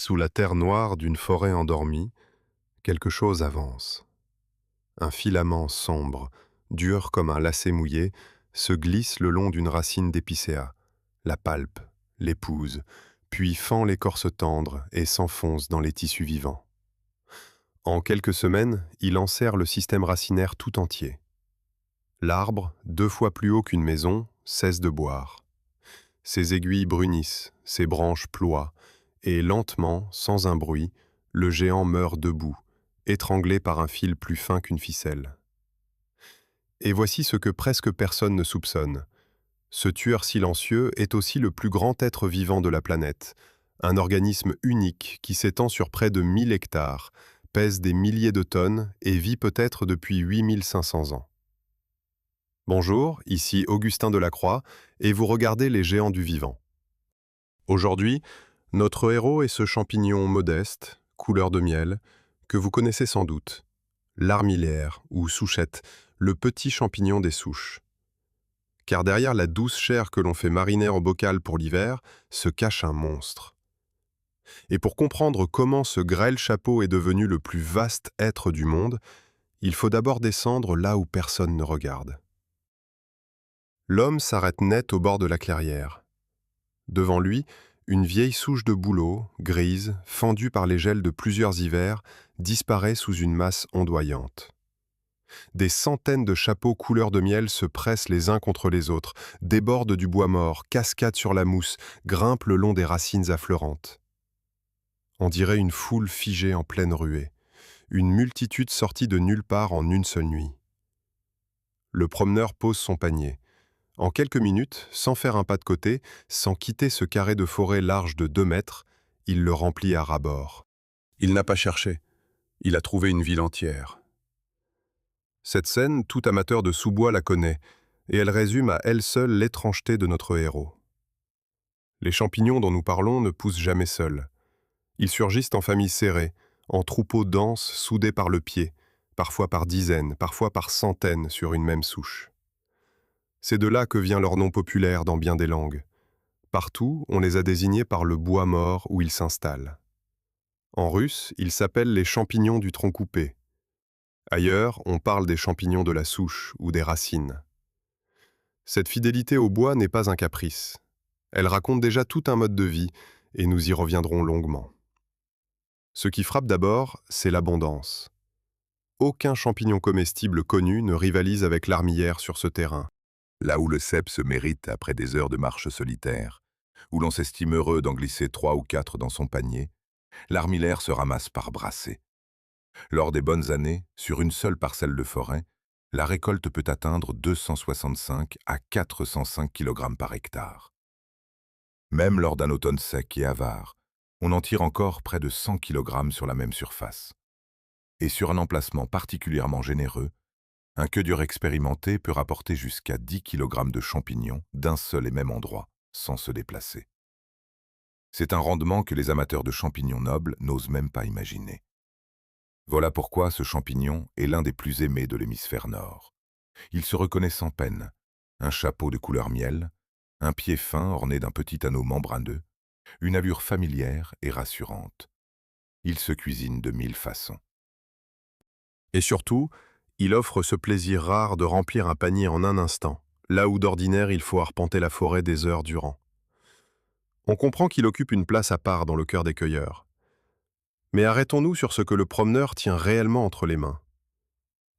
Sous la terre noire d'une forêt endormie, quelque chose avance. Un filament sombre, dur comme un lacet mouillé, se glisse le long d'une racine d'épicéa, la palpe, l'épouse, puis fend l'écorce tendre et s'enfonce dans les tissus vivants. En quelques semaines, il enserre le système racinaire tout entier. L'arbre, 2 fois plus haut qu'une maison, cesse de boire. Ses aiguilles brunissent, ses branches ploient, et lentement, sans un bruit, le géant meurt debout, étranglé par un fil plus fin qu'une ficelle. Et voici ce que presque personne ne soupçonne. Ce tueur silencieux est aussi le plus grand être vivant de la planète, un organisme unique qui s'étend sur près de 1 000 hectares, pèse des milliers de tonnes et vit peut-être depuis 8500 ans. Bonjour, ici Augustin Delacroix, et vous regardez Les Géants du Vivant. Aujourd'hui, notre héros est ce champignon modeste, couleur de miel, que vous connaissez sans doute, l'armillaire ou souchette, le petit champignon des souches. Car derrière la douce chair que l'on fait mariner au bocal pour l'hiver, se cache un monstre. Et pour comprendre comment ce grêle chapeau est devenu le plus vaste être du monde, il faut d'abord descendre là où personne ne regarde. L'homme s'arrête net au bord de la clairière. Devant lui, une vieille souche de bouleau, grise, fendue par les gels de plusieurs hivers, disparaît sous une masse ondoyante. Des centaines de chapeaux couleur de miel se pressent les uns contre les autres, débordent du bois mort, cascadent sur la mousse, grimpent le long des racines affleurantes. On dirait une foule figée en pleine ruée, une multitude sortie de nulle part en une seule nuit. Le promeneur pose son panier. En quelques minutes, sans faire un pas de côté, sans quitter ce carré de forêt large de 2 mètres, il le remplit à ras-bord. Il n'a pas cherché, il a trouvé une ville entière. Cette scène, tout amateur de sous-bois la connaît, et elle résume à elle seule l'étrangeté de notre héros. Les champignons dont nous parlons ne poussent jamais seuls. Ils surgissent en familles serrées, en troupeaux denses soudés par le pied, parfois par dizaines, parfois par centaines sur une même souche. C'est de là que vient leur nom populaire dans bien des langues. Partout, on les a désignés par le bois mort où ils s'installent. En russe, ils s'appellent les champignons du tronc coupé. Ailleurs, on parle des champignons de la souche ou des racines. Cette fidélité au bois n'est pas un caprice. Elle raconte déjà tout un mode de vie, et nous y reviendrons longuement. Ce qui frappe d'abord, c'est l'abondance. Aucun champignon comestible connu ne rivalise avec l'armillaire sur ce terrain. Là où le cep se mérite après des heures de marche solitaire, où l'on s'estime heureux d'en glisser 3 ou 4 dans son panier, l'armillaire se ramasse par brassées. Lors des bonnes années, sur une seule parcelle de forêt, la récolte peut atteindre 265 à 405 kg par hectare. Même lors d'un automne sec et avare, on en tire encore près de 100 kg sur la même surface. Et sur un emplacement particulièrement généreux, un queue dur expérimenté peut rapporter jusqu'à 10 kg de champignons d'un seul et même endroit, sans se déplacer. C'est un rendement que les amateurs de champignons nobles n'osent même pas imaginer. Voilà pourquoi ce champignon est l'un des plus aimés de l'hémisphère nord. Il se reconnaît sans peine. Un chapeau de couleur miel, un pied fin orné d'un petit anneau membraneux, une allure familière et rassurante. Il se cuisine de 1000 façons. Et surtout, il offre ce plaisir rare de remplir un panier en un instant, là où d'ordinaire il faut arpenter la forêt des heures durant. On comprend qu'il occupe une place à part dans le cœur des cueilleurs. Mais arrêtons-nous sur ce que le promeneur tient réellement entre les mains.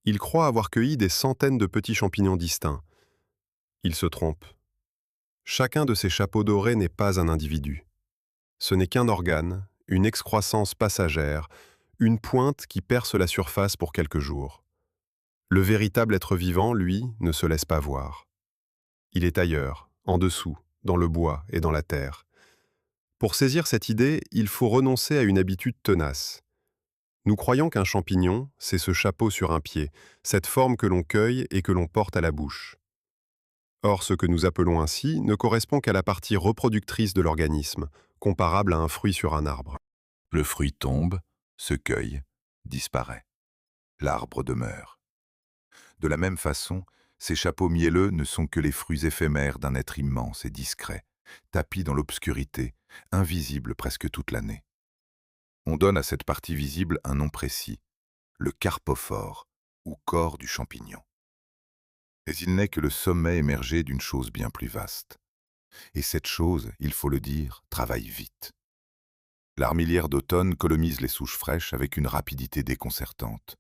Il croit avoir cueilli des centaines de petits champignons distincts. Il se trompe. Chacun de ces chapeaux dorés n'est pas un individu. Ce n'est qu'un organe, une excroissance passagère, une pointe qui perce la surface pour quelques jours. Le véritable être vivant, lui, ne se laisse pas voir. Il est ailleurs, en dessous, dans le bois et dans la terre. Pour saisir cette idée, il faut renoncer à une habitude tenace. Nous croyons qu'un champignon, c'est ce chapeau sur un pied, cette forme que l'on cueille et que l'on porte à la bouche. Or, ce que nous appelons ainsi ne correspond qu'à la partie reproductrice de l'organisme, comparable à un fruit sur un arbre. Le fruit tombe, se cueille, disparaît. L'arbre demeure. De la même façon, ces chapeaux mielleux ne sont que les fruits éphémères d'un être immense et discret, tapi dans l'obscurité, invisible presque toute l'année. On donne à cette partie visible un nom précis, le carpophore, ou corps du champignon. Mais il n'est que le sommet émergé d'une chose bien plus vaste. Et cette chose, il faut le dire, travaille vite. L'armilière d'automne colonise les souches fraîches avec une rapidité déconcertante.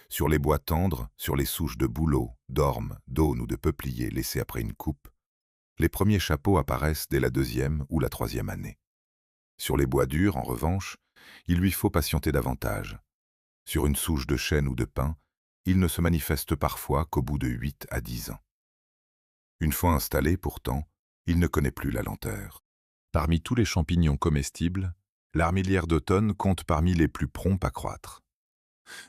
Sur les bois tendres, sur les souches de bouleau, d'orme, d'aune ou de peuplier laissées après une coupe, les premiers chapeaux apparaissent dès la deuxième ou la troisième année. Sur les bois durs, en revanche, il lui faut patienter davantage. Sur une souche de chêne ou de pin, il ne se manifeste parfois qu'au bout de 8 à 10 ans. Une fois installé, pourtant, il ne connaît plus la lenteur. Parmi tous les champignons comestibles, l'armilière d'automne compte parmi les plus prompts à croître.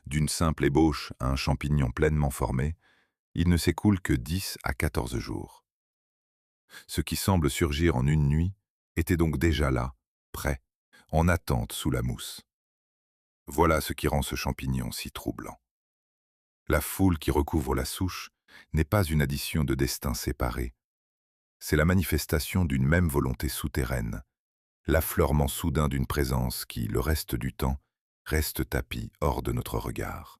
D'une simple ébauche à un champignon pleinement formé, il ne s'écoule que 10 à 14 jours. Ce qui semble surgir en une nuit était donc déjà là, prêt, en attente sous la mousse. Voilà ce qui rend ce champignon si troublant. La foule qui recouvre la souche n'est pas une addition de destins séparés. C'est la manifestation d'une même volonté souterraine, l'affleurement soudain d'une présence qui, le reste du temps, reste tapie hors de notre regard.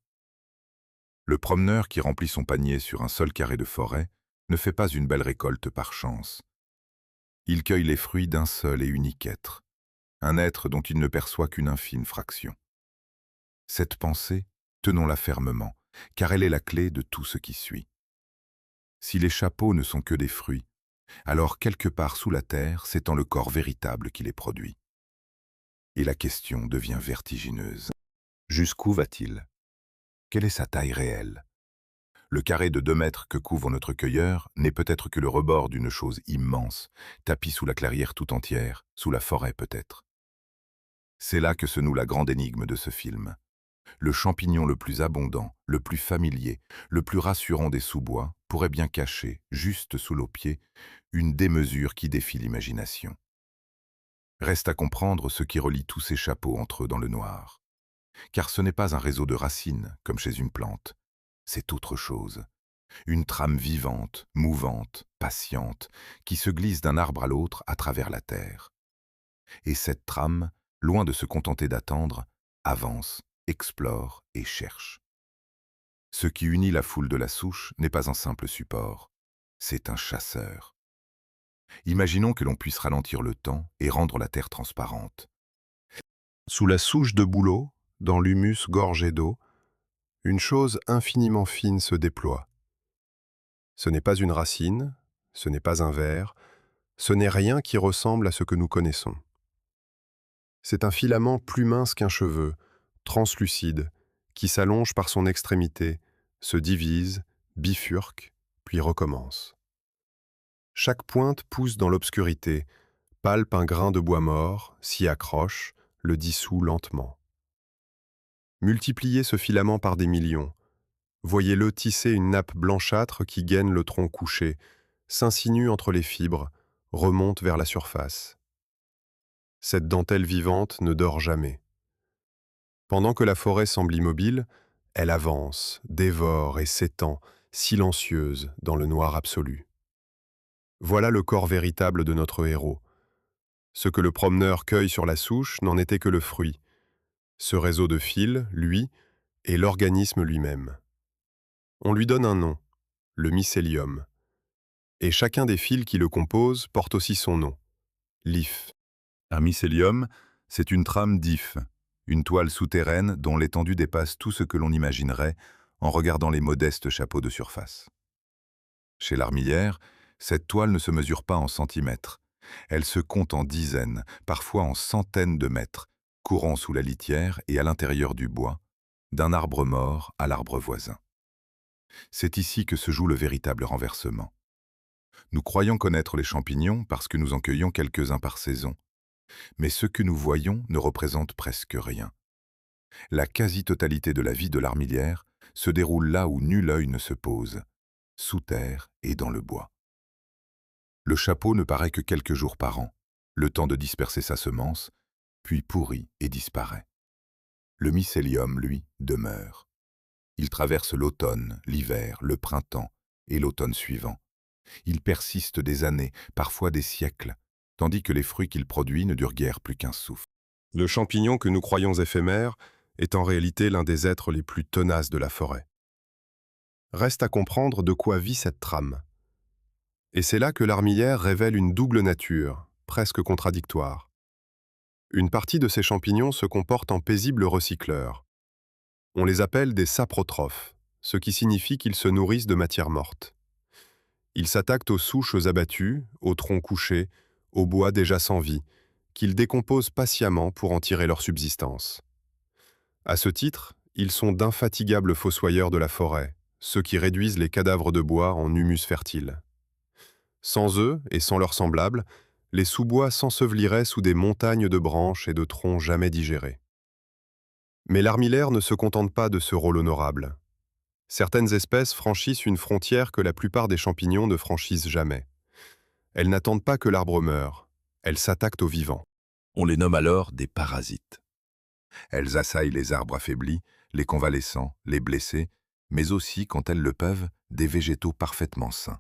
Le promeneur qui remplit son panier sur un seul carré de forêt ne fait pas une belle récolte par chance. Il cueille les fruits d'un seul et unique être, un être dont il ne perçoit qu'une infime fraction. Cette pensée, tenons-la fermement, car elle est la clé de tout ce qui suit. Si les chapeaux ne sont que des fruits, alors quelque part sous la terre s'étend le corps véritable qui les produit. Et la question devient vertigineuse. Jusqu'où va-t-il? Quelle est sa taille réelle? Le carré de 2 mètres que couvre notre cueilleur n'est peut-être que le rebord d'une chose immense, tapie sous la clairière tout entière, sous la forêt peut-être. C'est là que se noue la grande énigme de ce film. Le champignon le plus abondant, le plus familier, le plus rassurant des sous-bois pourrait bien cacher, juste sous nos pieds, une démesure qui défie l'imagination. Reste à comprendre ce qui relie tous ces chapeaux entre eux dans le noir. Car ce n'est pas un réseau de racines, comme chez une plante. C'est autre chose. Une trame vivante, mouvante, patiente, qui se glisse d'un arbre à l'autre à travers la terre. Et cette trame, loin de se contenter d'attendre, avance, explore et cherche. Ce qui unit la foule de la souche n'est pas un simple support, c'est un chasseur. Imaginons que l'on puisse ralentir le temps et rendre la terre transparente. Sous la souche de bouleau, dans l'humus gorgé d'eau, une chose infiniment fine se déploie. Ce n'est pas une racine, ce n'est pas un ver, ce n'est rien qui ressemble à ce que nous connaissons. C'est un filament plus mince qu'un cheveu, translucide, qui s'allonge par son extrémité, se divise, bifurque, puis recommence. Chaque pointe pousse dans l'obscurité, palpe un grain de bois mort, s'y accroche, le dissout lentement. Multipliez ce filament par des millions. Voyez-le tisser une nappe blanchâtre qui gaine le tronc couché, s'insinue entre les fibres, remonte vers la surface. Cette dentelle vivante ne dort jamais. Pendant que la forêt semble immobile, elle avance, dévore et s'étend, silencieuse dans le noir absolu. Voilà le corps véritable de notre héros. Ce que le promeneur cueille sur la souche n'en était que le fruit. Ce réseau de fils, lui, est l'organisme lui-même. On lui donne un nom, le mycélium. Et chacun des fils qui le composent porte aussi son nom, l'if. Un mycélium, c'est une trame d'if, une toile souterraine dont l'étendue dépasse tout ce que l'on imaginerait en regardant les modestes chapeaux de surface. Chez l'armilière, cette toile ne se mesure pas en centimètres. Elle se compte en dizaines, parfois en centaines de mètres, courant sous la litière et à l'intérieur du bois, d'un arbre mort à l'arbre voisin. C'est ici que se joue le véritable renversement. Nous croyons connaître les champignons parce que nous en cueillons quelques-uns par saison. Mais ce que nous voyons ne représente presque rien. La quasi-totalité de la vie de l'armilière se déroule là où nul œil ne se pose, sous terre et dans le bois. Le chapeau ne paraît que quelques jours par an, le temps de disperser sa semence, puis pourrit et disparaît. Le mycélium, lui, demeure. Il traverse l'automne, l'hiver, le printemps et l'automne suivant. Il persiste des années, parfois des siècles, tandis que les fruits qu'il produit ne durent guère plus qu'un souffle. Le champignon que nous croyons éphémère est en réalité l'un des êtres les plus tenaces de la forêt. Reste à comprendre de quoi vit cette trame. Et c'est là que l'armilière révèle une double nature, presque contradictoire. Une partie de ces champignons se comporte en paisibles recycleurs. On les appelle des saprotrophes, ce qui signifie qu'ils se nourrissent de matière morte. Ils s'attaquent aux souches abattues, aux troncs couchés, aux bois déjà sans vie, qu'ils décomposent patiemment pour en tirer leur subsistance. À ce titre, ils sont d'infatigables fossoyeurs de la forêt, ceux qui réduisent les cadavres de bois en humus fertile. Sans eux, et sans leurs semblables, les sous-bois s'enseveliraient sous des montagnes de branches et de troncs jamais digérés. Mais l'armillaire ne se contente pas de ce rôle honorable. Certaines espèces franchissent une frontière que la plupart des champignons ne franchissent jamais. Elles n'attendent pas que l'arbre meure, elles s'attaquent aux vivants. On les nomme alors des parasites. Elles assaillent les arbres affaiblis, les convalescents, les blessés, mais aussi, quand elles le peuvent, des végétaux parfaitement sains.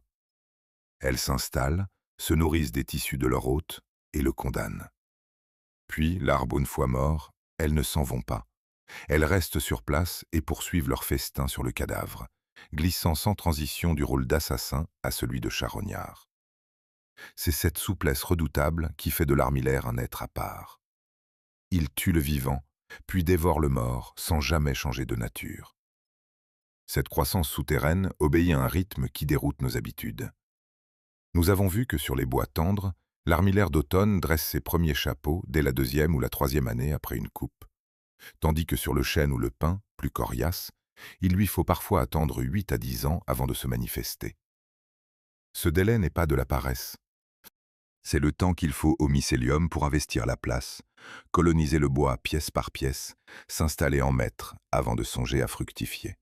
Elles s'installent, se nourrissent des tissus de leur hôte et le condamnent. Puis, l'arbre une fois mort, elles ne s'en vont pas. Elles restent sur place et poursuivent leur festin sur le cadavre, glissant sans transition du rôle d'assassin à celui de charognard. C'est cette souplesse redoutable qui fait de l'armillaire un être à part. Il tue le vivant, puis dévore le mort sans jamais changer de nature. Cette croissance souterraine obéit à un rythme qui déroute nos habitudes. Nous avons vu que sur les bois tendres, l'armillaire d'automne dresse ses premiers chapeaux dès la 2e ou la 3e année après une coupe, tandis que sur le chêne ou le pin, plus coriace, il lui faut parfois attendre 8 à 10 ans avant de se manifester. Ce délai n'est pas de la paresse. C'est le temps qu'il faut au mycélium pour investir la place, coloniser le bois pièce par pièce, s'installer en maître avant de songer à fructifier.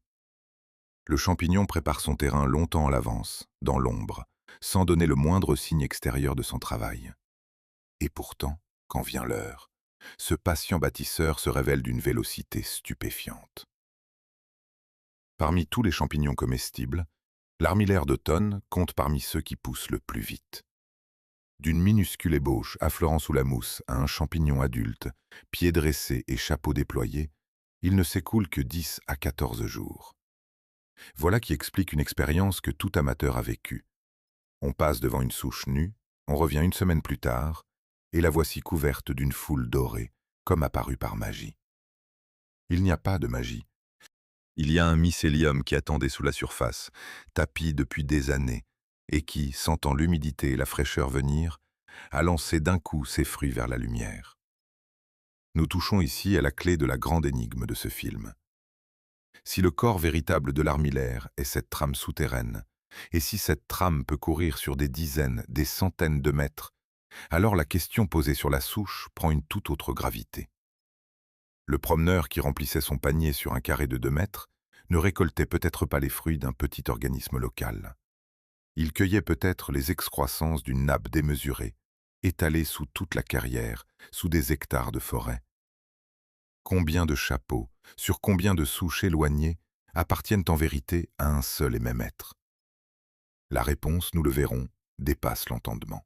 Le champignon prépare son terrain longtemps à l'avance, dans l'ombre, sans donner le moindre signe extérieur de son travail. Et pourtant, quand vient l'heure, ce patient bâtisseur se révèle d'une vélocité stupéfiante. Parmi tous les champignons comestibles, l'armillaire d'automne compte parmi ceux qui poussent le plus vite. D'une minuscule ébauche affleurant sous la mousse à un champignon adulte, pieds dressés et chapeau déployé, il ne s'écoule que 10 à 14 jours. Voilà qui explique une expérience que tout amateur a vécue. On passe devant une souche nue, on revient une semaine plus tard, et la voici couverte d'une foule dorée, comme apparue par magie. Il n'y a pas de magie. Il y a un mycélium qui attendait sous la surface, tapi depuis des années, et qui, sentant l'humidité et la fraîcheur venir, a lancé d'un coup ses fruits vers la lumière. Nous touchons ici à la clé de la grande énigme de ce film. Si le corps véritable de l'armillaire est cette trame souterraine, et si cette trame peut courir sur des dizaines, des centaines de mètres, alors la question posée sur la souche prend une toute autre gravité. Le promeneur qui remplissait son panier sur un carré de 2 mètres ne récoltait peut-être pas les fruits d'un petit organisme local. Il cueillait peut-être les excroissances d'une nappe démesurée, étalée sous toute la carrière, sous des hectares de forêt. Combien de chapeaux, sur combien de souches éloignées, appartiennent en vérité à un seul et même être? La réponse, nous le verrons, dépasse l'entendement.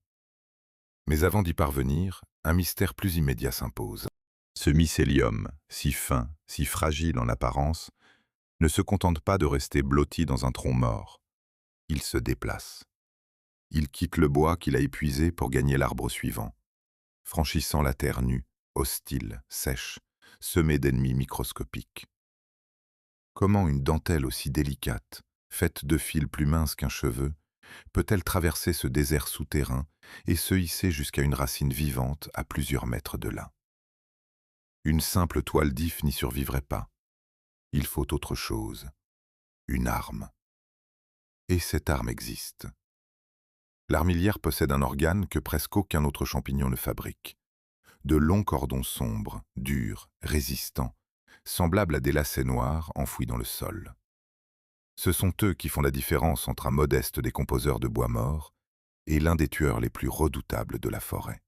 Mais avant d'y parvenir, un mystère plus immédiat s'impose. Ce mycélium, si fin, si fragile en apparence, ne se contente pas de rester blotti dans un tronc mort. Il se déplace. Il quitte le bois qu'il a épuisé pour gagner l'arbre suivant, franchissant la terre nue, hostile, sèche, semée d'ennemis microscopiques. Comment une dentelle aussi délicate, faite de fils plus minces qu'un cheveu, peut-elle traverser ce désert souterrain et se hisser jusqu'à une racine vivante à plusieurs mètres de là? Une simple toile d'if n'y survivrait pas. Il faut autre chose, une arme. Et cette arme existe. L'armilière possède un organe que presque aucun autre champignon ne fabrique. De longs cordons sombres, durs, résistants, semblables à des lacets noirs enfouis dans le sol. Ce sont eux qui font la différence entre un modeste décomposeur de bois mort et l'un des tueurs les plus redoutables de la forêt.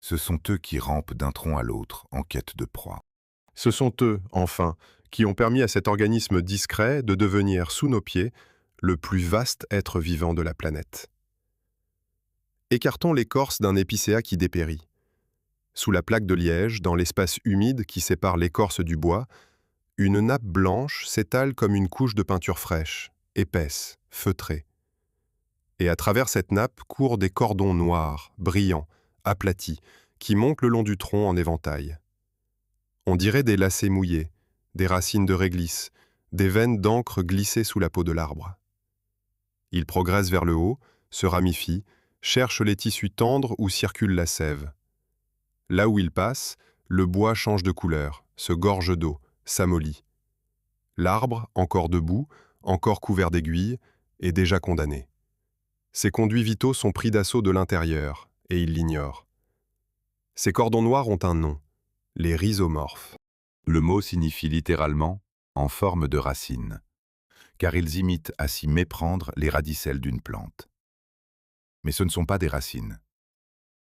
Ce sont eux qui rampent d'un tronc à l'autre en quête de proie. Ce sont eux, enfin, qui ont permis à cet organisme discret de devenir, sous nos pieds, le plus vaste être vivant de la planète. Écartons l'écorce d'un épicéa qui dépérit. Sous la plaque de liège, dans l'espace humide qui sépare l'écorce du bois, une nappe blanche s'étale comme une couche de peinture fraîche, épaisse, feutrée. Et à travers cette nappe courent des cordons noirs, brillants, aplatis, qui montent le long du tronc en éventail. On dirait des lacets mouillés, des racines de réglisse, des veines d'encre glissées sous la peau de l'arbre. Ils progressent vers le haut, se ramifient, cherchent les tissus tendres où circule la sève. Là où ils passent, le bois change de couleur, se gorge d'eau, s'amollit. L'arbre, encore debout, encore couvert d'aiguilles, est déjà condamné. Ses conduits vitaux sont pris d'assaut de l'intérieur, et il l'ignore. Ces cordons noirs ont un nom, les rhizomorphes. Le mot signifie littéralement « en forme de racine », car ils imitent à s'y méprendre les radicelles d'une plante. Mais ce ne sont pas des racines.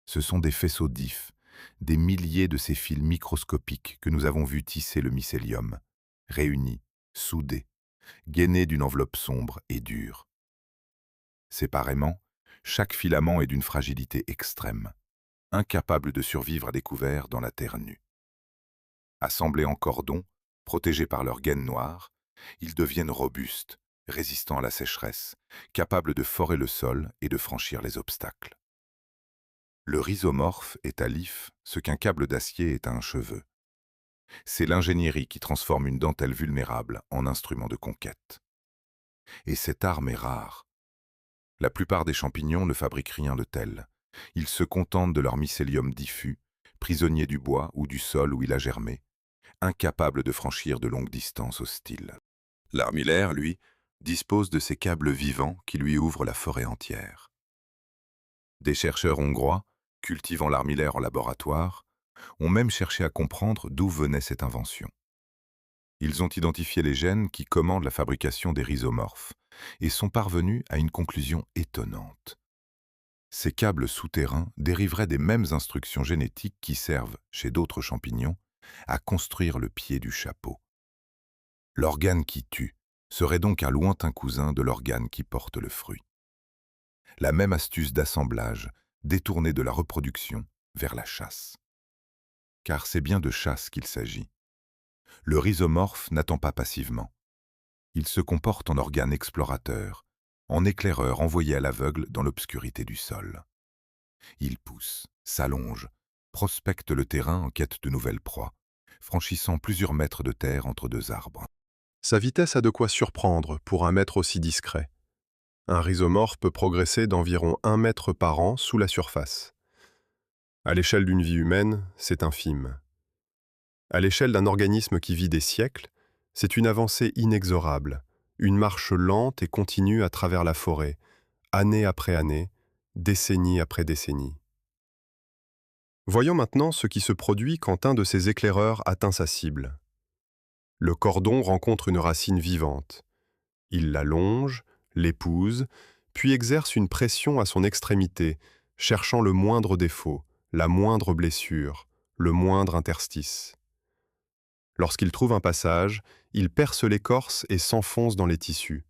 Ce sont des faisceaux d'ifs, des milliers de ces fils microscopiques que nous avons vus tisser le mycélium, réunis, soudés, gainés d'une enveloppe sombre et dure. Séparément, chaque filament est d'une fragilité extrême, incapable de survivre à découvert dans la terre nue. Assemblés en cordons, protégés par leurs gaines noires, ils deviennent robustes, résistants à la sécheresse, capables de forer le sol et de franchir les obstacles. Le rhizomorphe est à l'if ce qu'un câble d'acier est à un cheveu. C'est l'ingénierie qui transforme une dentelle vulnérable en instrument de conquête. Et cette arme est rare. La plupart des champignons ne fabriquent rien de tel. Ils se contentent de leur mycélium diffus, prisonniers du bois ou du sol où il a germé, incapables de franchir de longues distances hostiles. L'armillaire, lui, dispose de ces câbles vivants qui lui ouvrent la forêt entière. Des chercheurs hongrois, cultivant l'armillaire en laboratoire, ont même cherché à comprendre d'où venait cette invention. Ils ont identifié les gènes qui commandent la fabrication des rhizomorphes et sont parvenus à une conclusion étonnante. Ces câbles souterrains dériveraient des mêmes instructions génétiques qui servent, chez d'autres champignons, à construire le pied du chapeau. L'organe qui tue serait donc un lointain cousin de l'organe qui porte le fruit. La même astuce d'assemblage détournée de la reproduction vers la chasse. Car c'est bien de chasse qu'il s'agit. Le rhizomorphe n'attend pas passivement. Il se comporte en organe explorateur, en éclaireur envoyé à l'aveugle dans l'obscurité du sol. Il pousse, s'allonge, prospecte le terrain en quête de nouvelles proies, franchissant plusieurs mètres de terre entre deux arbres. Sa vitesse a de quoi surprendre pour un maître aussi discret. Un rhizomorphe peut progresser d'environ 1 mètre par an sous la surface. À l'échelle d'une vie humaine, c'est infime. À l'échelle d'un organisme qui vit des siècles, c'est une avancée inexorable, une marche lente et continue à travers la forêt, année après année, décennie après décennie. Voyons maintenant ce qui se produit quand un de ces éclaireurs atteint sa cible. Le cordon rencontre une racine vivante. Il la longe, l'épouse, puis exerce une pression à son extrémité, cherchant le moindre défaut, la moindre blessure, le moindre interstice. Lorsqu'il trouve un passage, il perce l'écorce et s'enfonce dans les tissus.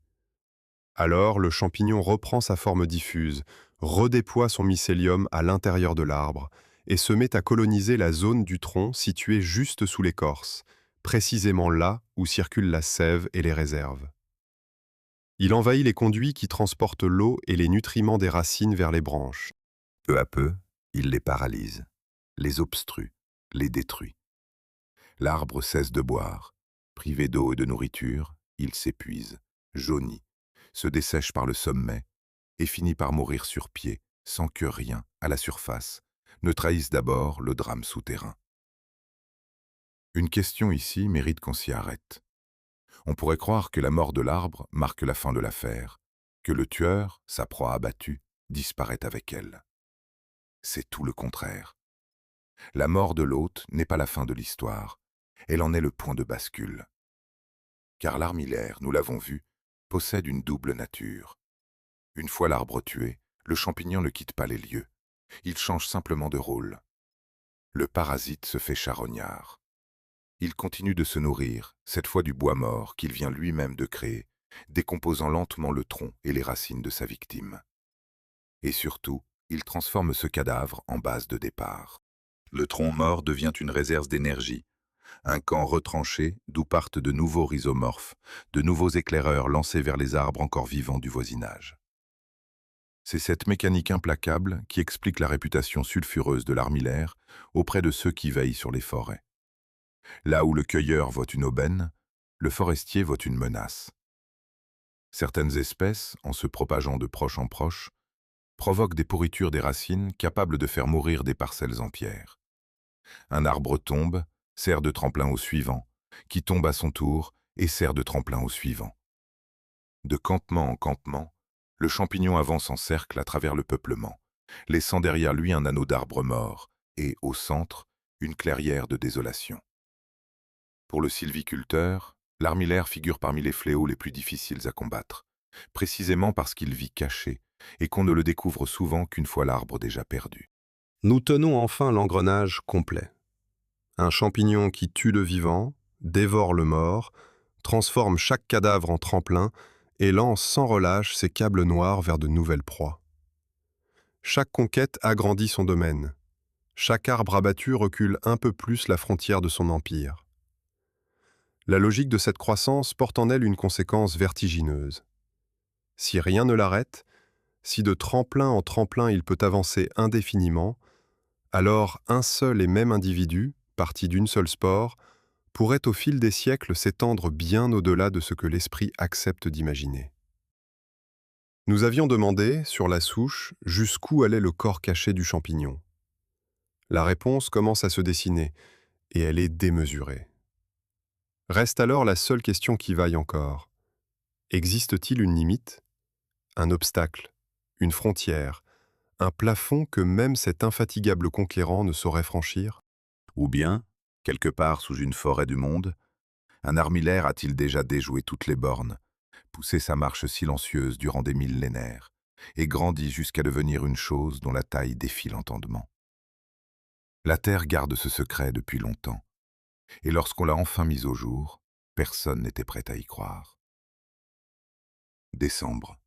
Alors, le champignon reprend sa forme diffuse, redéploie son mycélium à l'intérieur de l'arbre et se met à coloniser la zone du tronc située juste sous l'écorce, précisément là où circulent la sève et les réserves. Il envahit les conduits qui transportent l'eau et les nutriments des racines vers les branches. Peu à peu, il les paralyse, les obstrue, les détruit. L'arbre cesse de boire. Privé d'eau et de nourriture, il s'épuise, jaunit, se dessèche par le sommet et finit par mourir sur pied, sans que rien, à la surface, ne trahisse d'abord le drame souterrain. Une question ici mérite qu'on s'y arrête. On pourrait croire que la mort de l'arbre marque la fin de l'affaire, que le tueur, sa proie abattue, disparaît avec elle. C'est tout le contraire. La mort de l'hôte n'est pas la fin de l'histoire, elle en est le point de bascule. Car l'armillaire, nous l'avons vu, possède une double nature. Une fois l'arbre tué, le champignon ne quitte pas les lieux. Il change simplement de rôle. Le parasite se fait charognard. Il continue de se nourrir, cette fois du bois mort qu'il vient lui-même de créer, décomposant lentement le tronc et les racines de sa victime. Et surtout, il transforme ce cadavre en base de départ. Le tronc mort devient une réserve d'énergie, un camp retranché d'où partent de nouveaux rhizomorphes, de nouveaux éclaireurs lancés vers les arbres encore vivants du voisinage. C'est cette mécanique implacable qui explique la réputation sulfureuse de l'armillaire auprès de ceux qui veillent sur les forêts. Là où le cueilleur voit une aubaine, le forestier voit une menace. Certaines espèces, en se propageant de proche en proche, provoquent des pourritures des racines capables de faire mourir des parcelles entières. Un arbre tombe, sert de tremplin au suivant, qui tombe à son tour et sert de tremplin au suivant. De campement en campement, le champignon avance en cercle à travers le peuplement, laissant derrière lui un anneau d'arbres morts et, au centre, une clairière de désolation. Pour le sylviculteur, l'armillaire figure parmi les fléaux les plus difficiles à combattre, précisément parce qu'il vit caché et qu'on ne le découvre souvent qu'une fois l'arbre déjà perdu. Nous tenons enfin l'engrenage complet. Un champignon qui tue le vivant, dévore le mort, transforme chaque cadavre en tremplin et lance sans relâche ses câbles noirs vers de nouvelles proies. Chaque conquête agrandit son domaine. Chaque arbre abattu recule un peu plus la frontière de son empire. La logique de cette croissance porte en elle une conséquence vertigineuse. Si rien ne l'arrête, si de tremplin en tremplin il peut avancer indéfiniment, alors un seul et même individu, parti d'une seule spore, pourrait au fil des siècles s'étendre bien au-delà de ce que l'esprit accepte d'imaginer. Nous avions demandé, sur la souche, jusqu'où allait le corps caché du champignon. La réponse commence à se dessiner, et elle est démesurée. Reste alors la seule question qui vaille encore. Existe-t-il une limite, un obstacle, une frontière, un plafond que même cet infatigable conquérant ne saurait franchir? Ou bien, quelque part sous une forêt du monde, un armillaire a-t-il déjà déjoué toutes les bornes, poussé sa marche silencieuse durant des millénaires, et grandi jusqu'à devenir une chose dont la taille défie l'entendement? La Terre garde ce secret depuis longtemps, et lorsqu'on l'a enfin mis au jour, personne n'était prêt à y croire. Décembre.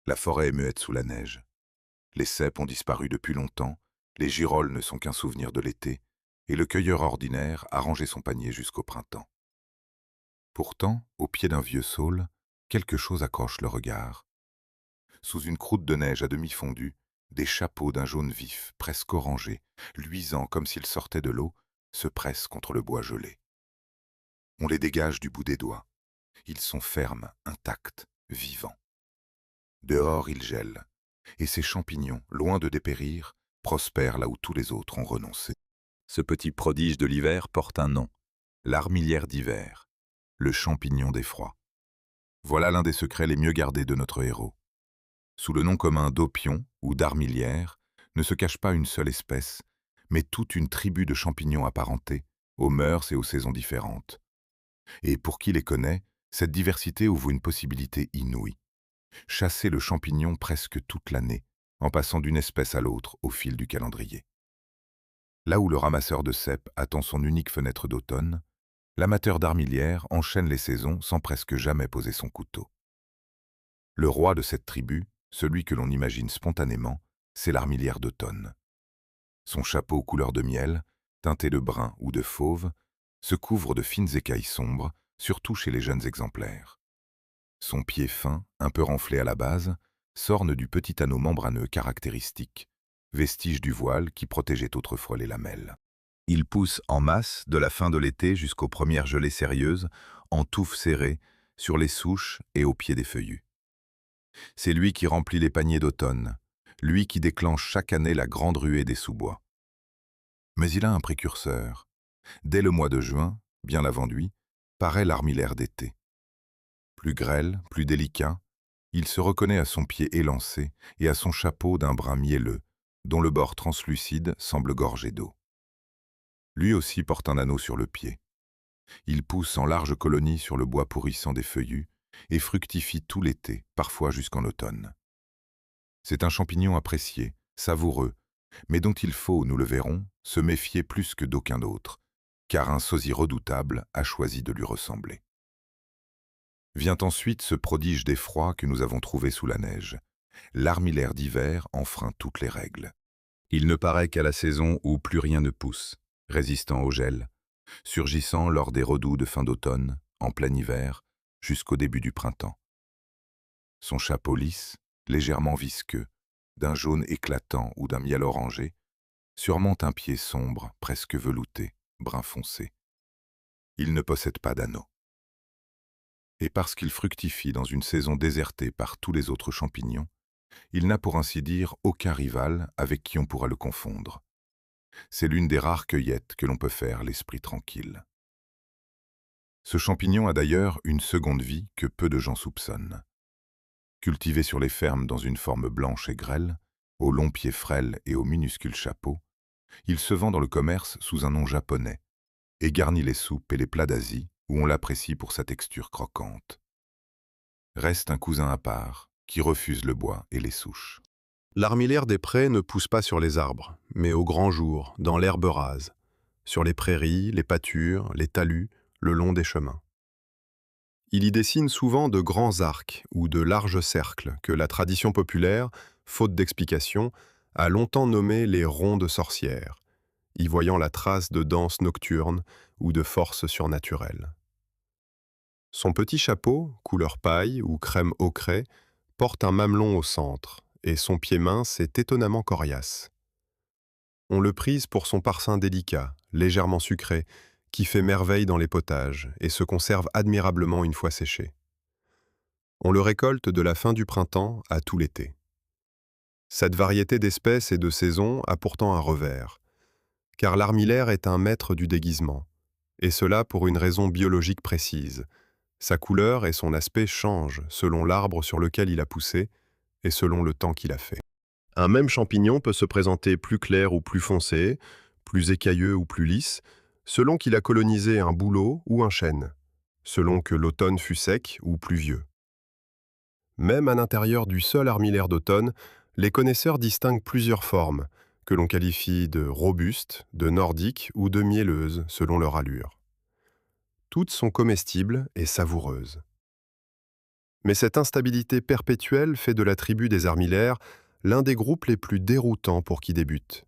La forêt est muette sous la neige. Les cèpes ont disparu depuis longtemps, les girolles ne sont qu'un souvenir de l'été, et le cueilleur ordinaire a rangé son panier jusqu'au printemps. Pourtant, au pied d'un vieux saule, quelque chose accroche le regard. Sous une croûte de neige à demi fondue, des chapeaux d'un jaune vif, presque orangé, luisants comme s'ils sortaient de l'eau, se pressent contre le bois gelé. On les dégage du bout des doigts. Ils sont fermes, intacts, vivants. Dehors, ils gèlent, et ces champignons, loin de dépérir, prospèrent là où tous les autres ont renoncé. Ce petit prodige de l'hiver porte un nom, l'armilière d'hiver, le champignon des froids. Voilà l'un des secrets les mieux gardés de notre héros. Sous le nom commun d'opion ou d'armilière ne se cache pas une seule espèce, mais toute une tribu de champignons apparentés, aux mœurs et aux saisons différentes. Et pour qui les connaît, cette diversité ouvre une possibilité inouïe. Chasser le champignon presque toute l'année, en passant d'une espèce à l'autre au fil du calendrier. Là où le ramasseur de cèpes attend son unique fenêtre d'automne, l'amateur d'armilière enchaîne les saisons sans presque jamais poser son couteau. Le roi de cette tribu, celui que l'on imagine spontanément, c'est l'armilière d'automne. Son chapeau couleur de miel, teinté de brun ou de fauve, se couvre de fines écailles sombres, surtout chez les jeunes exemplaires. Son pied fin, un peu renflé à la base, s'orne du petit anneau membraneux caractéristique, vestige du voile qui protégeait autrefois les lamelles. Il pousse en masse de la fin de l'été jusqu'aux premières gelées sérieuses, en touffes serrées, sur les souches et au pied des feuillus. C'est lui qui remplit les paniers d'automne, lui qui déclenche chaque année la grande ruée des sous-bois. Mais il a un précurseur. Dès le mois de juin, bien avant lui, paraît l'armillaire d'été. Plus grêle, plus délicat, il se reconnaît à son pied élancé et à son chapeau d'un brun mielleux, dont le bord translucide semble gorgé d'eau. Lui aussi porte un anneau sur le pied. Il pousse en larges colonies sur le bois pourrissant des feuillus et fructifie tout l'été, parfois jusqu'en automne. C'est un champignon apprécié, savoureux, mais dont il faut, nous le verrons, se méfier plus que d'aucun autre, car un sosie redoutable a choisi de lui ressembler. Vient ensuite ce prodige d'effroi que nous avons trouvé sous la neige. L'armillaire d'hiver enfreint toutes les règles. Il ne paraît qu'à la saison où plus rien ne pousse, résistant au gel, surgissant lors des redoux de fin d'automne, en plein hiver, jusqu'au début du printemps. Son chapeau lisse, légèrement visqueux, d'un jaune éclatant ou d'un miel orangé, surmonte un pied sombre, presque velouté, brun foncé. Il ne possède pas d'anneau. Et parce qu'il fructifie dans une saison désertée par tous les autres champignons, il n'a pour ainsi dire aucun rival avec qui on pourra le confondre. C'est l'une des rares cueillettes que l'on peut faire l'esprit tranquille. Ce champignon a d'ailleurs une seconde vie que peu de gens soupçonnent. Cultivé sur les fermes dans une forme blanche et grêle, aux longs pieds frêles et au minuscule chapeau, il se vend dans le commerce sous un nom japonais et garnit les soupes et les plats d'Asie où on l'apprécie pour sa texture croquante. Reste un cousin à part qui refuse le bois et les souches. L'armillaire des prés ne pousse pas sur les arbres, mais au grand jour, dans l'herbe rase, sur les prairies, les pâtures, les talus, le long des chemins. Il y dessine souvent de grands arcs ou de larges cercles que la tradition populaire, faute d'explication, a longtemps nommés les ronds de sorcières, y voyant la trace de danse nocturne ou de force surnaturelle. Son petit chapeau, couleur paille ou crème ocrée, porte un mamelon au centre, et son pied mince est étonnamment coriace. On le prise pour son parfum délicat, légèrement sucré, qui fait merveille dans les potages et se conserve admirablement une fois séché. On le récolte de la fin du printemps à tout l'été. Cette variété d'espèces et de saisons a pourtant un revers, car l'armillaire est un maître du déguisement, et cela pour une raison biologique précise. Sa couleur et son aspect changent selon l'arbre sur lequel il a poussé et selon le temps qu'il a fait. Un même champignon peut se présenter plus clair ou plus foncé, plus écailleux ou plus lisse, selon qu'il a colonisé un bouleau ou un chêne, selon que l'automne fut sec ou pluvieux. Même à l'intérieur du seul armillaire d'automne, les connaisseurs distinguent plusieurs formes, que l'on qualifie de robustes, de nordiques ou de mielleuses, selon leur allure. Toutes sont comestibles et savoureuses. Mais cette instabilité perpétuelle fait de la tribu des armillaires l'un des groupes les plus déroutants pour qui débute.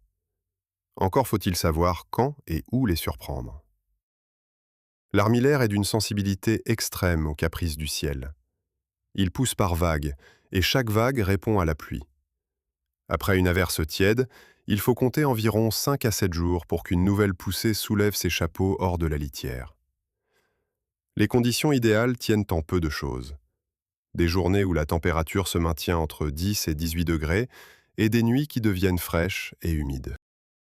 Encore faut-il savoir quand et où les surprendre. L'armillaire est d'une sensibilité extrême aux caprices du ciel. Il pousse par vagues, et chaque vague répond à la pluie. Après une averse tiède, il faut compter environ 5 à 7 jours pour qu'une nouvelle poussée soulève ses chapeaux hors de la litière. Les conditions idéales tiennent en peu de choses. Des journées où la température se maintient entre 10 et 18 degrés, et des nuits qui deviennent fraîches et humides.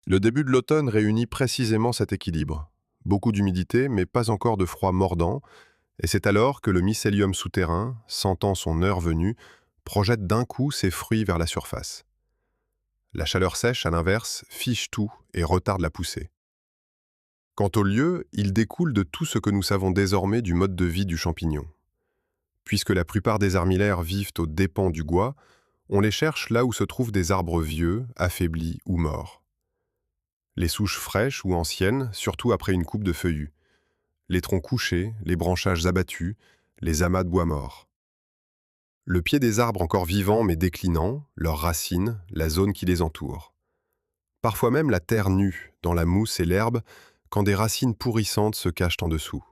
Le début de l'automne réunit précisément cet équilibre. Beaucoup d'humidité, mais pas encore de froid mordant, et c'est alors que le mycélium souterrain, sentant son heure venue, projette d'un coup ses fruits vers la surface. La chaleur sèche, à l'inverse, fiche tout et retarde la poussée. Quant au lieu, il découle de tout ce que nous savons désormais du mode de vie du champignon. Puisque la plupart des armillaires vivent aux dépens du bois, on les cherche là où se trouvent des arbres vieux, affaiblis ou morts. Les souches fraîches ou anciennes, surtout après une coupe de feuillus. Les troncs couchés, les branchages abattus, les amas de bois morts. Le pied des arbres encore vivants mais déclinants, leurs racines, la zone qui les entoure. Parfois même la terre nue, dans la mousse et l'herbe, quand des racines pourrissantes se cachent en dessous.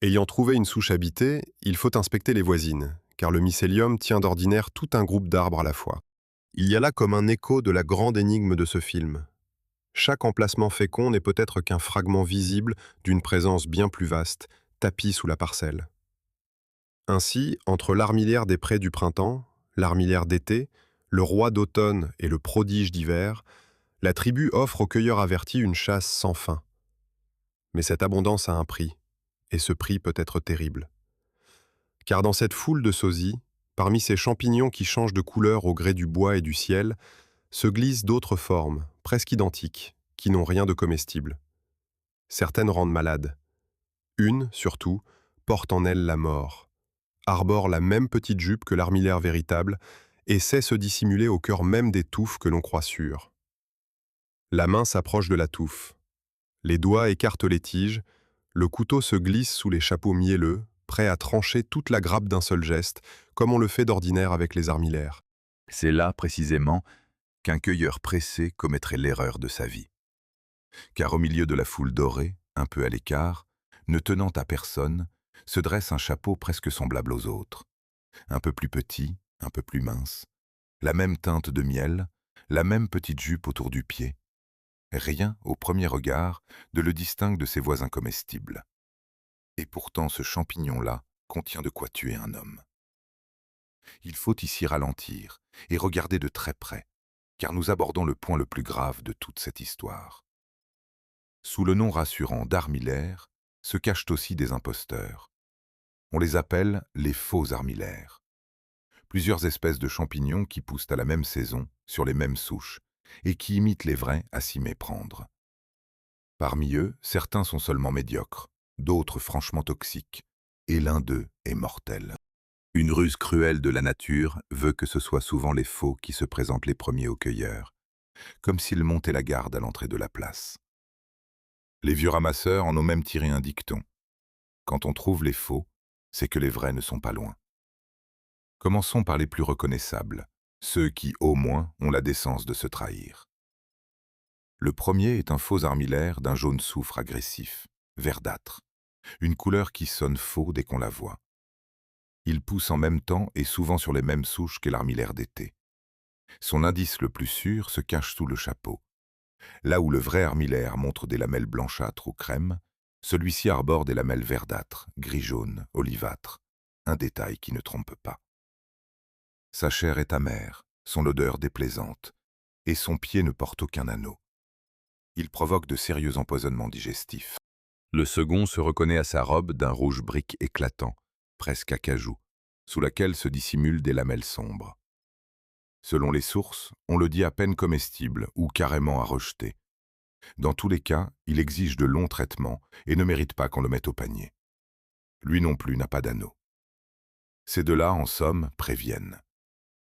Ayant trouvé une souche habitée, il faut inspecter les voisines, car le mycélium tient d'ordinaire tout un groupe d'arbres à la fois. Il y a là comme un écho de la grande énigme de ce film. Chaque emplacement fécond n'est peut-être qu'un fragment visible d'une présence bien plus vaste, tapie sous la parcelle. Ainsi, entre l'armillaire des prés du printemps, l'armillaire d'été, le roi d'automne et le prodige d'hiver, la tribu offre aux cueilleurs avertis une chasse sans fin. Mais cette abondance a un prix, et ce prix peut être terrible. Car dans cette foule de sosies, parmi ces champignons qui changent de couleur au gré du bois et du ciel, se glissent d'autres formes, presque identiques, qui n'ont rien de comestible. Certaines rendent malades. Une, surtout, porte en elle la mort, arbore la même petite jupe que l'armillaire véritable et sait se dissimuler au cœur même des touffes que l'on croit sûres. La main s'approche de la touffe. Les doigts écartent les tiges, le couteau se glisse sous les chapeaux mielleux, prêt à trancher toute la grappe d'un seul geste, comme on le fait d'ordinaire avec les armillaires. C'est là, précisément, qu'un cueilleur pressé commettrait l'erreur de sa vie. Car au milieu de la foule dorée, un peu à l'écart, ne tenant à personne, se dresse un chapeau presque semblable aux autres. Un peu plus petit, un peu plus mince, la même teinte de miel, la même petite jupe autour du pied. Rien, au premier regard, ne le distingue de ses voisins comestibles. Et pourtant ce champignon-là contient de quoi tuer un homme. Il faut ici ralentir et regarder de très près, car nous abordons le point le plus grave de toute cette histoire. Sous le nom rassurant d'armillaires se cachent aussi des imposteurs. On les appelle les faux armillaires. Plusieurs espèces de champignons qui poussent à la même saison, sur les mêmes souches, et qui imitent les vrais à s'y méprendre. Parmi eux, certains sont seulement médiocres, d'autres franchement toxiques, et l'un d'eux est mortel. Une ruse cruelle de la nature veut que ce soit souvent les faux qui se présentent les premiers aux cueilleurs, comme s'ils montaient la garde à l'entrée de la place. Les vieux ramasseurs en ont même tiré un dicton. Quand on trouve les faux, c'est que les vrais ne sont pas loin. Commençons par les plus reconnaissables, ceux qui, au moins, ont la décence de se trahir. Le premier est un faux armillaire d'un jaune soufre agressif, verdâtre, une couleur qui sonne faux dès qu'on la voit. Il pousse en même temps et souvent sur les mêmes souches que l'armillaire d'été. Son indice le plus sûr se cache sous le chapeau. Là où le vrai armillaire montre des lamelles blanchâtres ou crème, celui-ci arbore des lamelles verdâtres, gris-jaune, olivâtres, un détail qui ne trompe pas. Sa chair est amère, son odeur déplaisante, et son pied ne porte aucun anneau. Il provoque de sérieux empoisonnements digestifs. Le second se reconnaît à sa robe d'un rouge brique éclatant, presque acajou, sous laquelle se dissimulent des lamelles sombres. Selon les sources, on le dit à peine comestible ou carrément à rejeter. Dans tous les cas, il exige de longs traitements et ne mérite pas qu'on le mette au panier. Lui non plus n'a pas d'anneau. Ces deux-là, en somme, préviennent.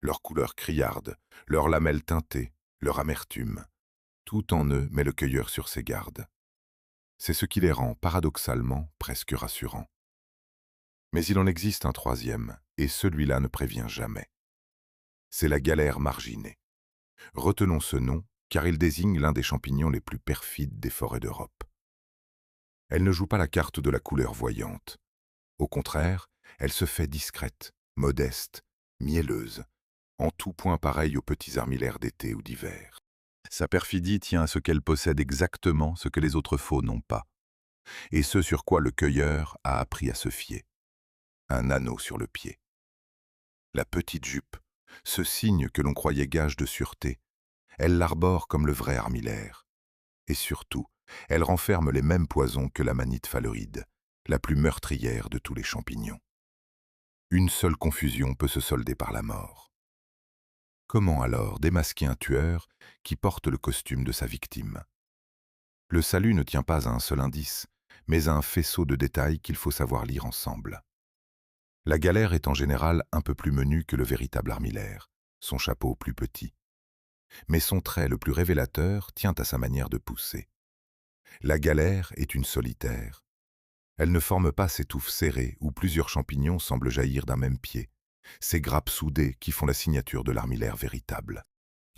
Leur couleur criarde, leurs lamelles teintées, leur amertume. Tout en eux met le cueilleur sur ses gardes. C'est ce qui les rend, paradoxalement, presque rassurants. Mais il en existe un troisième, et celui-là ne prévient jamais. C'est la galère marginée. Retenons ce nom, car il désigne l'un des champignons les plus perfides des forêts d'Europe. Elle ne joue pas la carte de la couleur voyante. Au contraire, elle se fait discrète, modeste, mielleuse, en tout point pareille aux petits armillaires d'été ou d'hiver. Sa perfidie tient à ce qu'elle possède exactement ce que les autres faux n'ont pas, et ce sur quoi le cueilleur a appris à se fier. Un anneau sur le pied. La petite jupe, ce signe que l'on croyait gage de sûreté, elle l'arbore comme le vrai armillaire. Et surtout, elle renferme les mêmes poisons que la manite phaloride, la plus meurtrière de tous les champignons. Une seule confusion peut se solder par la mort. Comment alors démasquer un tueur qui porte le costume de sa victime? Le salut ne tient pas à un seul indice, mais à un faisceau de détails qu'il faut savoir lire ensemble. La galère est en général un peu plus menue que le véritable armillaire, son chapeau plus petit. Mais son trait le plus révélateur tient à sa manière de pousser. La galère est une solitaire. Elle ne forme pas ces touffes serrées où plusieurs champignons semblent jaillir d'un même pied, ces grappes soudées qui font la signature de l'armillaire véritable.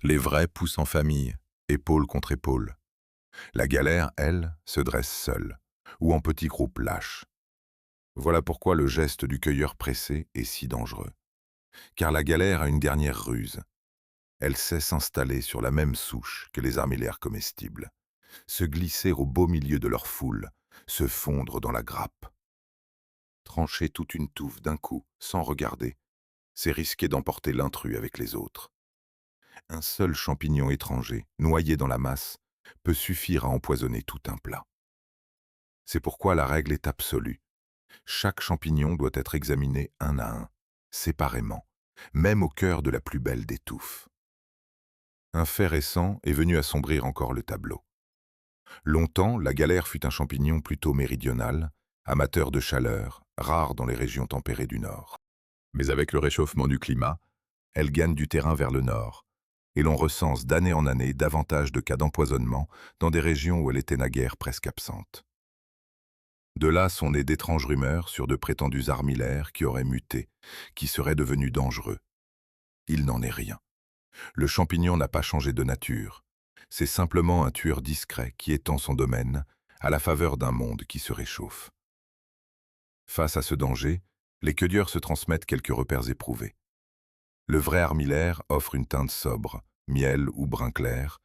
Les vrais poussent en famille, épaule contre épaule. La galère, elle, se dresse seule, ou en petits groupes lâches. Voilà pourquoi le geste du cueilleur pressé est si dangereux. Car la galère a une dernière ruse. Elle sait s'installer sur la même souche que les armillaires comestibles, se glisser au beau milieu de leur foule, se fondre dans la grappe. Trancher toute une touffe d'un coup, sans regarder, c'est risquer d'emporter l'intrus avec les autres. Un seul champignon étranger, noyé dans la masse, peut suffire à empoisonner tout un plat. C'est pourquoi la règle est absolue. Chaque champignon doit être examiné un à un, séparément, même au cœur de la plus belle des touffes. Un fait récent est venu assombrir encore le tableau. Longtemps, la galère fut un champignon plutôt méridional, amateur de chaleur, rare dans les régions tempérées du nord. Mais avec le réchauffement du climat, elle gagne du terrain vers le nord, et l'on recense d'année en année davantage de cas d'empoisonnement dans des régions où elle était naguère presque absente. De là sont nées d'étranges rumeurs sur de prétendus armillaires qui auraient muté, qui seraient devenus dangereux. Il n'en est rien. Le champignon n'a pas changé de nature. C'est simplement un tueur discret qui étend son domaine à la faveur d'un monde qui se réchauffe. Face à ce danger, les cueilleurs se transmettent quelques repères éprouvés. Le vrai armillaire offre une teinte sobre, miel ou brun clair,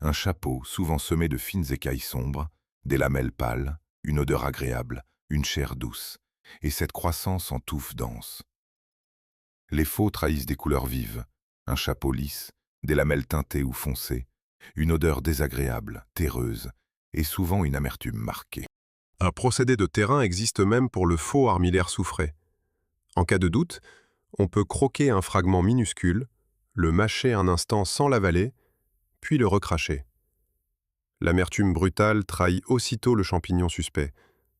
un chapeau souvent semé de fines écailles sombres, des lamelles pâles, une odeur agréable, une chair douce, et cette croissance en touffes denses. Les faux trahissent des couleurs vives, un chapeau lisse, des lamelles teintées ou foncées, une odeur désagréable, terreuse, et souvent une amertume marquée. Un procédé de terrain existe même pour le faux armillaire soufré. En cas de doute, on peut croquer un fragment minuscule, le mâcher un instant sans l'avaler, puis le recracher. L'amertume brutale trahit aussitôt le champignon suspect,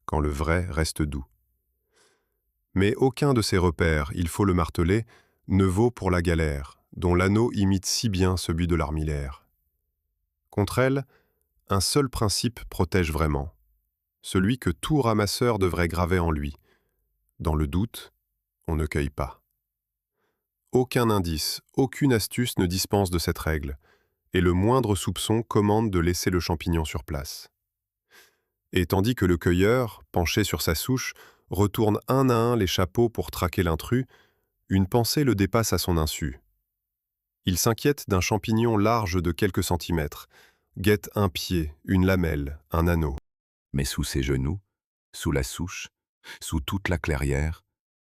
quand le vrai reste doux. Mais aucun de ces repères, il faut le marteler, ne vaut pour la galère, dont l'anneau imite si bien celui de l'armillaire. Contre elle, un seul principe protège vraiment, celui que tout ramasseur devrait graver en lui. Dans le doute, on ne cueille pas. Aucun indice, aucune astuce ne dispense de cette règle, et le moindre soupçon commande de laisser le champignon sur place. Et tandis que le cueilleur, penché sur sa souche, retourne un à un les chapeaux pour traquer l'intrus, une pensée le dépasse à son insu. Il s'inquiète d'un champignon large de quelques centimètres, guette un pied, une lamelle, un anneau. Mais sous ses genoux, sous la souche, sous toute la clairière,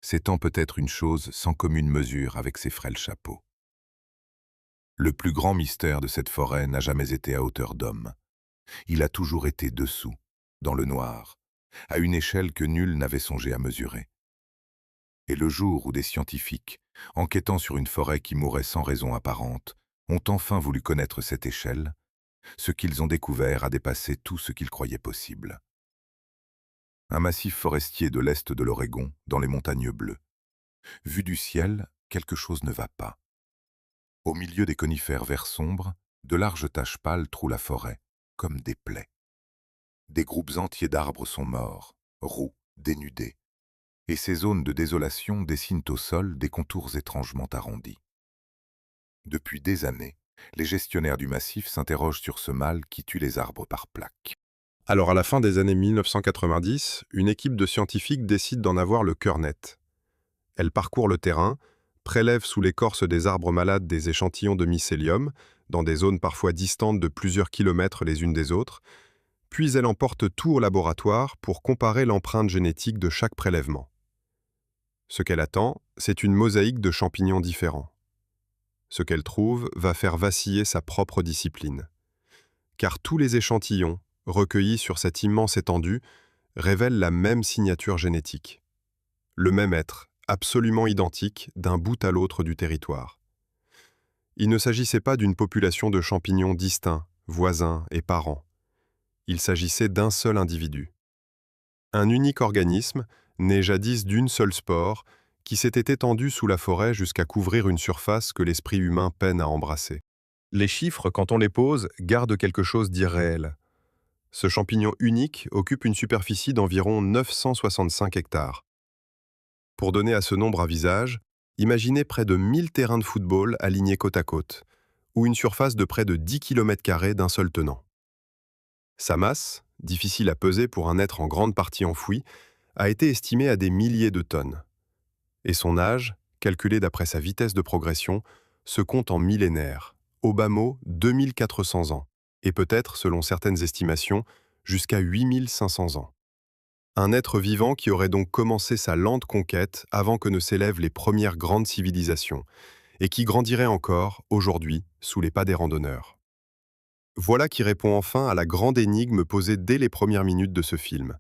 s'étend peut-être une chose sans commune mesure avec ses frêles chapeaux. Le plus grand mystère de cette forêt n'a jamais été à hauteur d'homme. Il a toujours été dessous, dans le noir, à une échelle que nul n'avait songé à mesurer. Et le jour où des scientifiques, enquêtant sur une forêt qui mourait sans raison apparente, ont enfin voulu connaître cette échelle, ce qu'ils ont découvert a dépassé tout ce qu'ils croyaient possible. Un massif forestier de l'est de l'Oregon, dans les montagnes bleues. Vu du ciel, quelque chose ne va pas. Au milieu des conifères verts sombres, de larges taches pâles trouent la forêt, comme des plaies. Des groupes entiers d'arbres sont morts, roux, dénudés, et ces zones de désolation dessinent au sol des contours étrangement arrondis. Depuis des années, les gestionnaires du massif s'interrogent sur ce mal qui tue les arbres par plaques. Alors à la fin des années 1990, une équipe de scientifiques décide d'en avoir le cœur net. Elle parcourt le terrain, prélève sous l'écorce des arbres malades des échantillons de mycélium, dans des zones parfois distantes de plusieurs kilomètres les unes des autres, puis elle emporte tout au laboratoire pour comparer l'empreinte génétique de chaque prélèvement. Ce qu'elle attend, c'est une mosaïque de champignons différents. Ce qu'elle trouve va faire vaciller sa propre discipline. Car tous les échantillons, recueillis sur cette immense étendue, révèlent la même signature génétique. Le même être, absolument identique d'un bout à l'autre du territoire. Il ne s'agissait pas d'une population de champignons distincts, voisins et parents. Il s'agissait d'un seul individu. Un unique organisme, né jadis d'une seule spore, qui s'était étendu sous la forêt jusqu'à couvrir une surface que l'esprit humain peine à embrasser. Les chiffres, quand on les pose, gardent quelque chose d'irréel. Ce champignon unique occupe une superficie d'environ 965 hectares. Pour donner à ce nombre un visage, imaginez près de 1000 terrains de football alignés côte à côte, ou une surface de près de 10 km² d'un seul tenant. Sa masse, difficile à peser pour un être en grande partie enfoui, a été estimée à des milliers de tonnes. Et son âge, calculé d'après sa vitesse de progression, se compte en millénaires, au bas mot 2400 ans, et peut-être, selon certaines estimations, jusqu'à 8500 ans. Un être vivant qui aurait donc commencé sa lente conquête avant que ne s'élèvent les premières grandes civilisations, et qui grandirait encore, aujourd'hui, sous les pas des randonneurs. Voilà qui répond enfin à la grande énigme posée dès les premières minutes de ce film.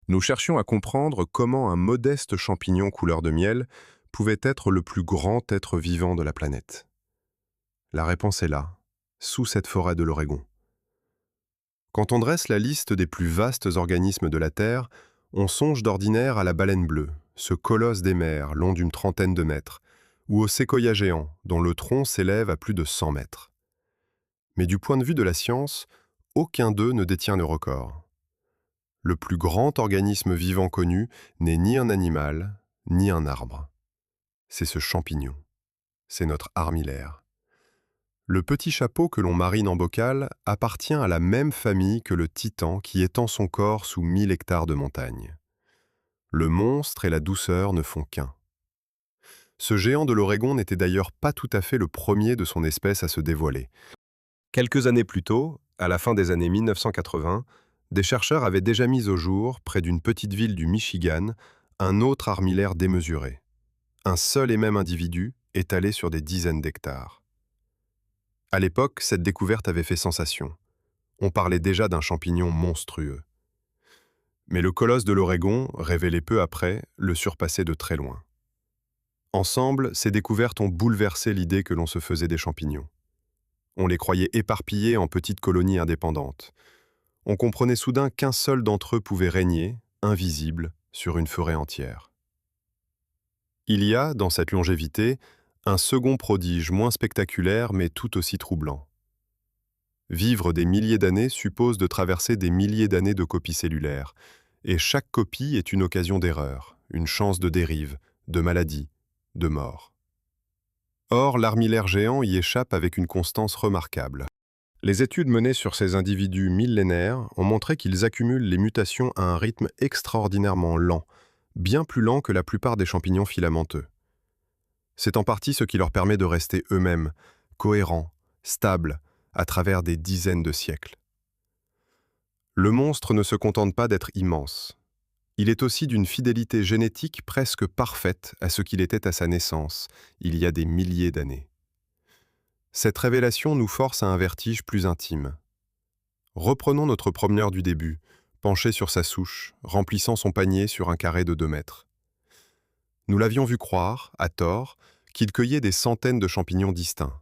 Nous cherchions à comprendre comment un modeste champignon couleur de miel pouvait être le plus grand être vivant de la planète. La réponse est là, sous cette forêt de l'Oregon. Quand on dresse la liste des plus vastes organismes de la Terre, on songe d'ordinaire à la baleine bleue, ce colosse des mers long d'une trentaine de mètres, ou au séquoia géant, dont le tronc s'élève à plus de 100 mètres. Mais du point de vue de la science, aucun d'eux ne détient le record. Le plus grand organisme vivant connu n'est ni un animal, ni un arbre. C'est ce champignon. C'est notre armillaire. Le petit chapeau que l'on marine en bocal appartient à la même famille que le titan qui étend son corps sous 1000 hectares de montagne. Le monstre et la douceur ne font qu'un. Ce géant de l'Oregon n'était d'ailleurs pas tout à fait le premier de son espèce à se dévoiler. Quelques années plus tôt, à la fin des années 1980, des chercheurs avaient déjà mis au jour, près d'une petite ville du Michigan, un autre armillaire démesuré. Un seul et même individu, étalé sur des dizaines d'hectares. À l'époque, cette découverte avait fait sensation. On parlait déjà d'un champignon monstrueux. Mais le colosse de l'Oregon, révélé peu après, le surpassait de très loin. Ensemble, ces découvertes ont bouleversé l'idée que l'on se faisait des champignons. On les croyait éparpillés en petites colonies indépendantes. On comprenait soudain qu'un seul d'entre eux pouvait régner, invisible, sur une forêt entière. Il y a, dans cette longévité, un second prodige moins spectaculaire mais tout aussi troublant. Vivre des milliers d'années suppose de traverser des milliers d'années de copies cellulaires, et chaque copie est une occasion d'erreur, une chance de dérive, de maladie, de mort. Or, l'armillaire géant y échappe avec une constance remarquable. Les études menées sur ces individus millénaires ont montré qu'ils accumulent les mutations à un rythme extraordinairement lent, bien plus lent que la plupart des champignons filamenteux. C'est en partie ce qui leur permet de rester eux-mêmes, cohérents, stables, à travers des dizaines de siècles. Le monstre ne se contente pas d'être immense. Il est aussi d'une fidélité génétique presque parfaite à ce qu'il était à sa naissance, il y a des milliers d'années. Cette révélation nous force à un vertige plus intime. Reprenons notre promeneur du début, penché sur sa souche, remplissant son panier sur un carré de 2 mètres. Nous l'avions vu croire, à tort, qu'il cueillait des centaines de champignons distincts.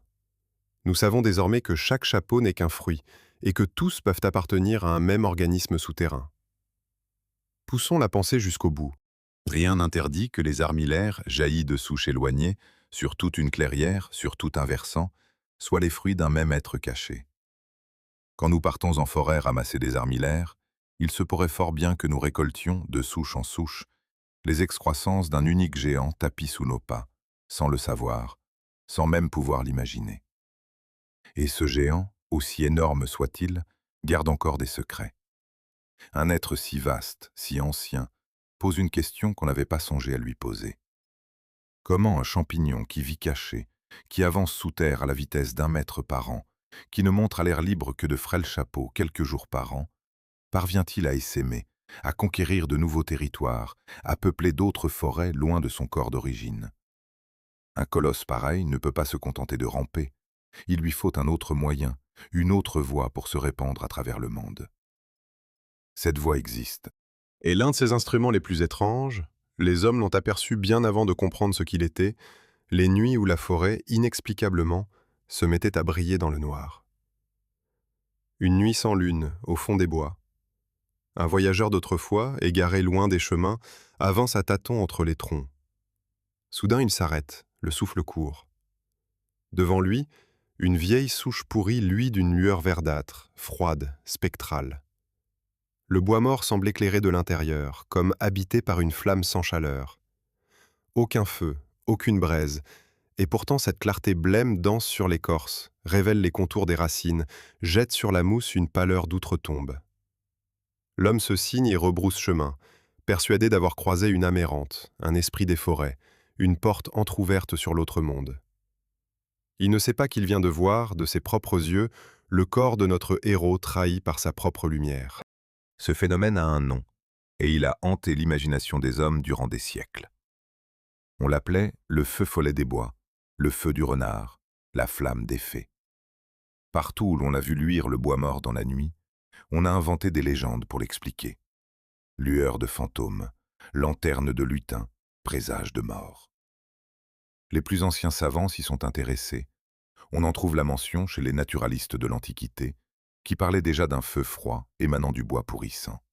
Nous savons désormais que chaque chapeau n'est qu'un fruit, et que tous peuvent appartenir à un même organisme souterrain. Poussons la pensée jusqu'au bout. Rien n'interdit que les armillaires, jaillis de souches éloignées, sur toute une clairière, sur tout un versant, soient les fruits d'un même être caché. Quand nous partons en forêt ramasser des armillaires, il se pourrait fort bien que nous récoltions, de souche en souche, les excroissances d'un unique géant tapi sous nos pas, sans le savoir, sans même pouvoir l'imaginer. Et ce géant, aussi énorme soit-il, garde encore des secrets. Un être si vaste, si ancien, pose une question qu'on n'avait pas songé à lui poser. Comment un champignon qui vit caché, qui avance sous terre à la vitesse d'1 mètre par an, qui ne montre à l'air libre que de frêles chapeaux quelques jours par an, parvient-il à essaimer, à conquérir de nouveaux territoires, à peupler d'autres forêts loin de son corps d'origine? Un colosse pareil ne peut pas se contenter de ramper. Il lui faut un autre moyen, une autre voie pour se répandre à travers le monde. Cette voie existe. Et l'un de ces instruments les plus étranges, les hommes l'ont aperçu bien avant de comprendre ce qu'il était, les nuits où la forêt, inexplicablement, se mettait à briller dans le noir. Une nuit sans lune, au fond des bois. Un voyageur d'autrefois, égaré loin des chemins, avance à tâtons entre les troncs. Soudain il s'arrête, le souffle court. Devant lui, une vieille souche pourrie luit d'une lueur verdâtre, froide, spectrale. Le bois mort semble éclairé de l'intérieur, comme habité par une flamme sans chaleur. Aucun feu, aucune braise, et pourtant cette clarté blême danse sur l'écorce, révèle les contours des racines, jette sur la mousse une pâleur d'outre-tombe. L'homme se signe et rebrousse chemin, persuadé d'avoir croisé une âme errante, un esprit des forêts, une porte entr'ouverte sur l'autre monde. Il ne sait pas qu'il vient de voir, de ses propres yeux, le corps de notre héros trahi par sa propre lumière. Ce phénomène a un nom, et il a hanté l'imagination des hommes durant des siècles. On l'appelait le feu follet des bois, le feu du renard, la flamme des fées. Partout où l'on a vu luire le bois mort dans la nuit, on a inventé des légendes pour l'expliquer. Lueur de fantômes, lanterne de lutin, présage de mort. Les plus anciens savants s'y sont intéressés. On en trouve la mention chez les naturalistes de l'Antiquité, qui parlaient déjà d'un feu froid émanant du bois pourrissant.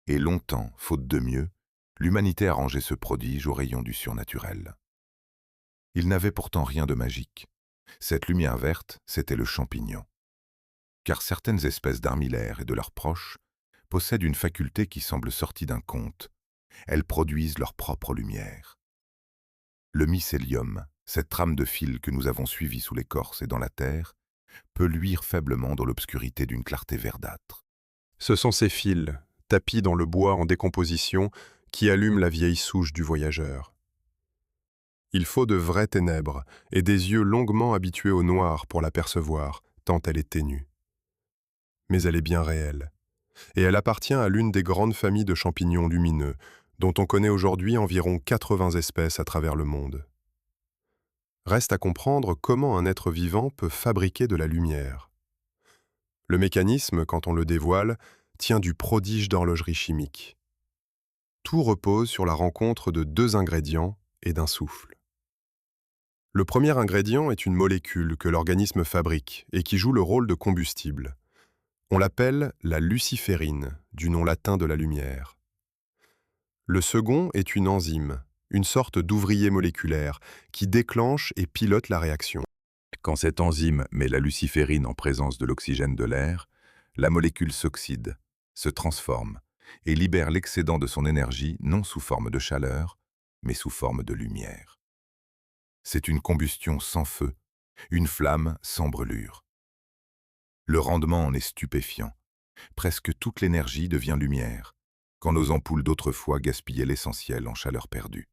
Et longtemps, faute de mieux, l'humanité a rangé ce prodige au rayon du surnaturel. Il n'avait pourtant rien de magique. Cette lumière verte, c'était le champignon. Car certaines espèces d'armillaires et de leurs proches possèdent une faculté qui semble sortie d'un conte. Elles produisent leur propre lumière. Le mycélium, Cette trame de fil que nous avons suivie sous l'écorce et dans la terre peut luire faiblement dans l'obscurité d'une clarté verdâtre. Ce sont ces fils, tapis dans le bois en décomposition, qui allument la vieille souche du voyageur. Il faut de vraies ténèbres et des yeux longuement habitués au noir pour l'apercevoir, tant elle est ténue. Mais elle est bien réelle, et elle appartient à l'une des grandes familles de champignons lumineux, dont on connaît aujourd'hui environ 80 espèces à travers le monde. Reste à comprendre comment un être vivant peut fabriquer de la lumière. Le mécanisme, quand on le dévoile, tient du prodige d'horlogerie chimique. Tout repose sur la rencontre de deux ingrédients et d'un souffle. Le premier ingrédient est une molécule que l'organisme fabrique et qui joue le rôle de combustible. On l'appelle la luciférine, du nom latin de la lumière. Le second est une enzyme, une sorte d'ouvrier moléculaire qui déclenche et pilote la réaction. Quand cette enzyme met la luciférine en présence de l'oxygène de l'air, la molécule s'oxyde, se transforme et libère l'excédent de son énergie non sous forme de chaleur, mais sous forme de lumière. C'est une combustion sans feu, une flamme sans brûlure. Le rendement en est stupéfiant. Presque toute l'énergie devient lumière, quand nos ampoules d'autrefois gaspillaient l'essentiel en chaleur perdue.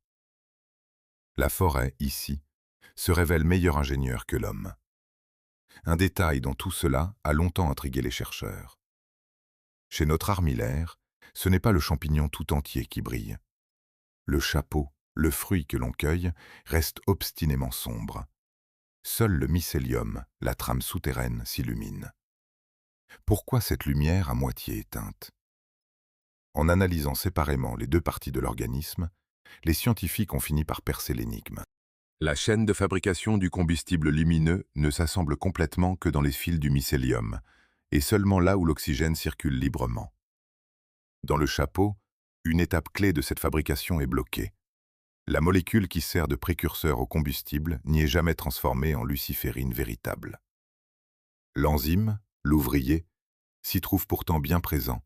La forêt, ici, se révèle meilleur ingénieur que l'homme. Un détail dans tout cela a longtemps intrigué les chercheurs. Chez notre armillaire, ce n'est pas le champignon tout entier qui brille. Le chapeau, le fruit que l'on cueille, reste obstinément sombre. Seul le mycélium, la trame souterraine, s'illumine. Pourquoi cette lumière à moitié éteinte? En analysant séparément les deux parties de l'organisme, les scientifiques ont fini par percer l'énigme. La chaîne de fabrication du combustible lumineux ne s'assemble complètement que dans les fils du mycélium, et seulement là où l'oxygène circule librement. Dans le chapeau, une étape clé de cette fabrication est bloquée. La molécule qui sert de précurseur au combustible n'y est jamais transformée en luciférine véritable. L'enzyme, l'ouvrier, s'y trouve pourtant bien présent,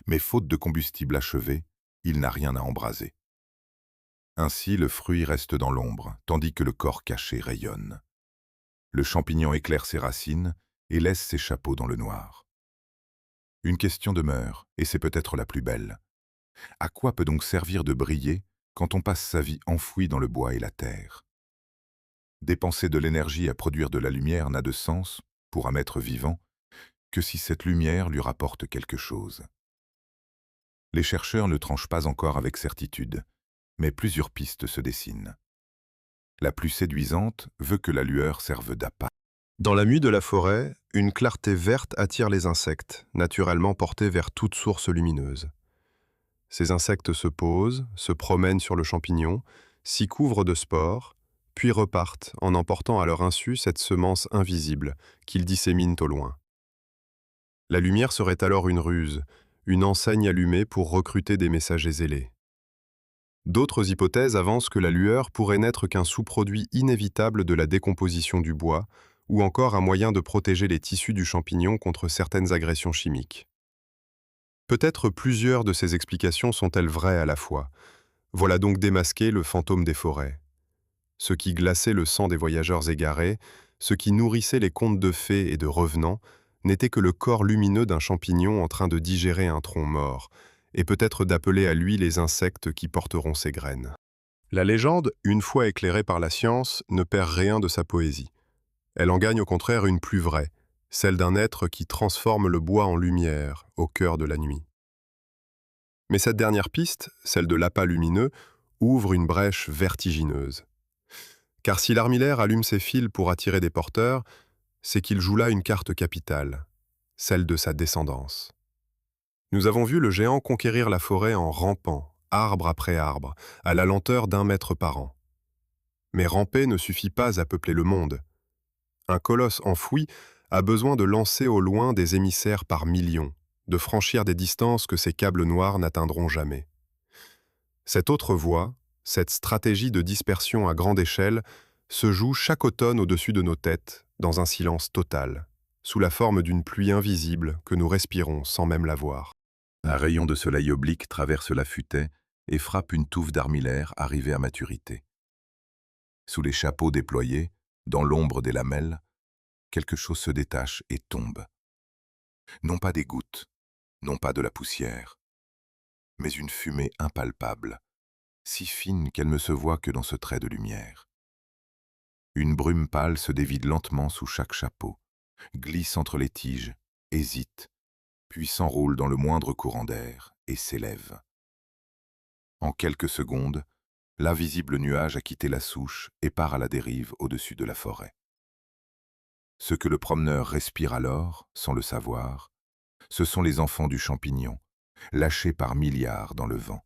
mais faute de combustible achevé, il n'a rien à embraser. Ainsi, le fruit reste dans l'ombre, tandis que le corps caché rayonne. Le champignon éclaire ses racines et laisse ses chapeaux dans le noir. Une question demeure, et c'est peut-être la plus belle. À quoi peut donc servir de briller quand on passe sa vie enfoui dans le bois et la terre? Dépenser de l'énergie à produire de la lumière n'a de sens, pour un être vivant, que si cette lumière lui rapporte quelque chose. Les chercheurs ne tranchent pas encore avec certitude, mais plusieurs pistes se dessinent. La plus séduisante veut que la lueur serve d'appât. Dans la muie de la forêt, une clarté verte attire les insectes, naturellement portés vers toute source lumineuse. Ces insectes se posent, se promènent sur le champignon, s'y couvrent de spores, puis repartent en emportant à leur insu cette semence invisible qu'ils disséminent au loin. La lumière serait alors une ruse, une enseigne allumée pour recruter des messagers zélés. D'autres hypothèses avancent que la lueur pourrait n'être qu'un sous-produit inévitable de la décomposition du bois, ou encore un moyen de protéger les tissus du champignon contre certaines agressions chimiques. Peut-être plusieurs de ces explications sont-elles vraies à la fois. Voilà donc démasqué le fantôme des forêts. Ce qui glaçait le sang des voyageurs égarés, ce qui nourrissait les contes de fées et de revenants, n'était que le corps lumineux d'un champignon en train de digérer un tronc mort, et peut-être d'appeler à lui les insectes qui porteront ses graines. La légende, une fois éclairée par la science, ne perd rien de sa poésie. Elle en gagne au contraire une plus vraie, celle d'un être qui transforme le bois en lumière, au cœur de la nuit. Mais cette dernière piste, celle de l'appât lumineux, ouvre une brèche vertigineuse. Car si l'armillaire allume ses fils pour attirer des porteurs, c'est qu'il joue là une carte capitale, celle de sa descendance. Nous avons vu le géant conquérir la forêt en rampant, arbre après arbre, à la lenteur d'1 mètre par an. Mais ramper ne suffit pas à peupler le monde. Un colosse enfoui a besoin de lancer au loin des émissaires par millions, de franchir des distances que ces câbles noirs n'atteindront jamais. Cette autre voie, cette stratégie de dispersion à grande échelle, se joue chaque automne au-dessus de nos têtes, dans un silence total, sous la forme d'une pluie invisible que nous respirons sans même la voir. Un rayon de soleil oblique traverse la futaie et frappe une touffe d'armillaire arrivée à maturité. Sous les chapeaux déployés, dans l'ombre des lamelles, quelque chose se détache et tombe. Non pas des gouttes, non pas de la poussière, mais une fumée impalpable, si fine qu'elle ne se voit que dans ce trait de lumière. Une brume pâle se dévide lentement sous chaque chapeau, glisse entre les tiges, hésite, puis s'enroule dans le moindre courant d'air et s'élève. En quelques secondes, l'invisible nuage a quitté la souche et part à la dérive au-dessus de la forêt. Ce que le promeneur respire alors, sans le savoir, ce sont les enfants du champignon, lâchés par milliards dans le vent.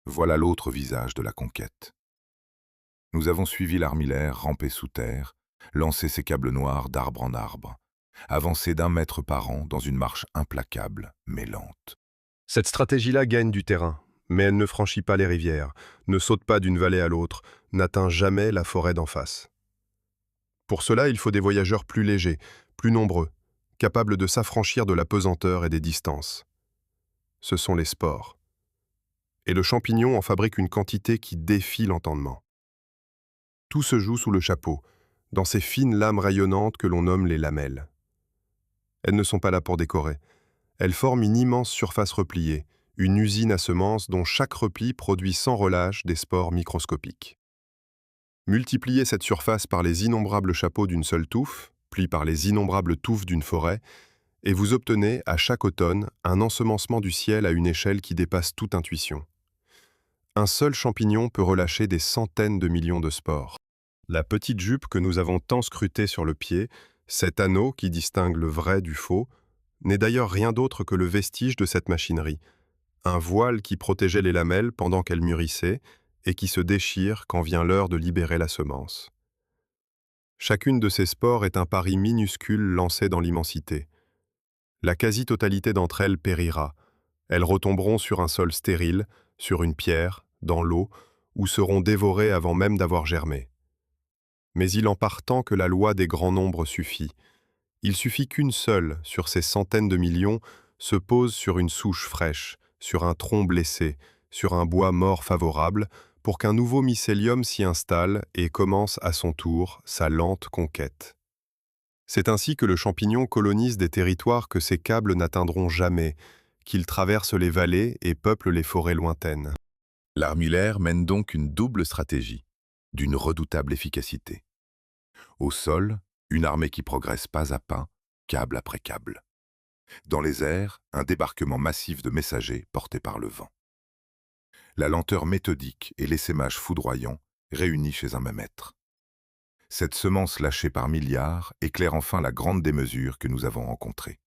Voilà l'autre visage de la conquête. Nous avons suivi l'armillaire ramper sous terre, lancer ses câbles noirs d'arbre en arbre, avancer d'1 mètre par an dans une marche implacable, mais lente. Cette stratégie-là gagne du terrain, mais elle ne franchit pas les rivières, ne saute pas d'une vallée à l'autre, n'atteint jamais la forêt d'en face. Pour cela, il faut des voyageurs plus légers, plus nombreux, capables de s'affranchir de la pesanteur et des distances. Ce sont les spores. Et le champignon en fabrique une quantité qui défie l'entendement. Tout se joue sous le chapeau, dans ces fines lames rayonnantes que l'on nomme les lamelles. Elles ne sont pas là pour décorer. Elles forment une immense surface repliée, une usine à semences dont chaque repli produit sans relâche des spores microscopiques. Multipliez cette surface par les innombrables chapeaux d'une seule touffe, puis par les innombrables touffes d'une forêt, et vous obtenez, à chaque automne, un ensemencement du ciel à une échelle qui dépasse toute intuition. Un seul champignon peut relâcher des centaines de millions de spores. La petite jupe que nous avons tant scrutée sur le pied, cet anneau qui distingue le vrai du faux, n'est d'ailleurs rien d'autre que le vestige de cette machinerie, un voile qui protégeait les lamelles pendant qu'elles mûrissaient et qui se déchire quand vient l'heure de libérer la semence. Chacune de ces spores est un pari minuscule lancé dans l'immensité. La quasi-totalité d'entre elles périra. Elles retomberont sur un sol stérile, sur une pierre, dans l'eau, ou seront dévorées avant même d'avoir germé. Mais il en part tant que la loi des grands nombres suffit. Il suffit qu'une seule, sur ces centaines de millions, se pose sur une souche fraîche, sur un tronc blessé, sur un bois mort favorable, pour qu'un nouveau mycélium s'y installe et commence à son tour sa lente conquête. C'est ainsi que le champignon colonise des territoires que ses câbles n'atteindront jamais, qu'il traverse les vallées et peuple les forêts lointaines. L'armillaire mène donc une double stratégie, d'une redoutable efficacité. Au sol, une armée qui progresse pas à pas, câble après câble. Dans les airs, un débarquement massif de messagers portés par le vent. La lenteur méthodique et l'essaimage foudroyant réunis chez un même être. Cette semence lâchée par milliards éclaire enfin la grande démesure que nous avons rencontrée.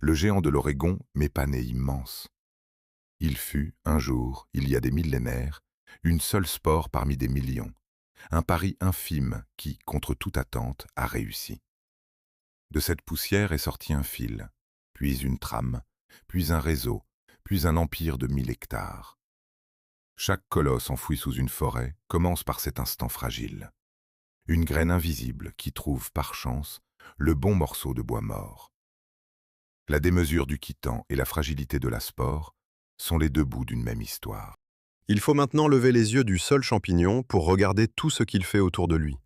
Le géant de l'Oregon m'est pas né immense. Il fut, un jour, il y a des millénaires, une seule spore parmi des millions, un pari infime qui, contre toute attente, a réussi. De cette poussière est sorti un fil, puis une trame, puis un réseau, puis un empire de 1000 hectares. Chaque colosse enfoui sous une forêt commence par cet instant fragile. Une graine invisible qui trouve, par chance, le bon morceau de bois mort. La démesure du quitan et la fragilité de la spore sont les deux bouts d'une même histoire. Il faut maintenant lever les yeux du seul champignon pour regarder tout ce qu'il fait autour de lui,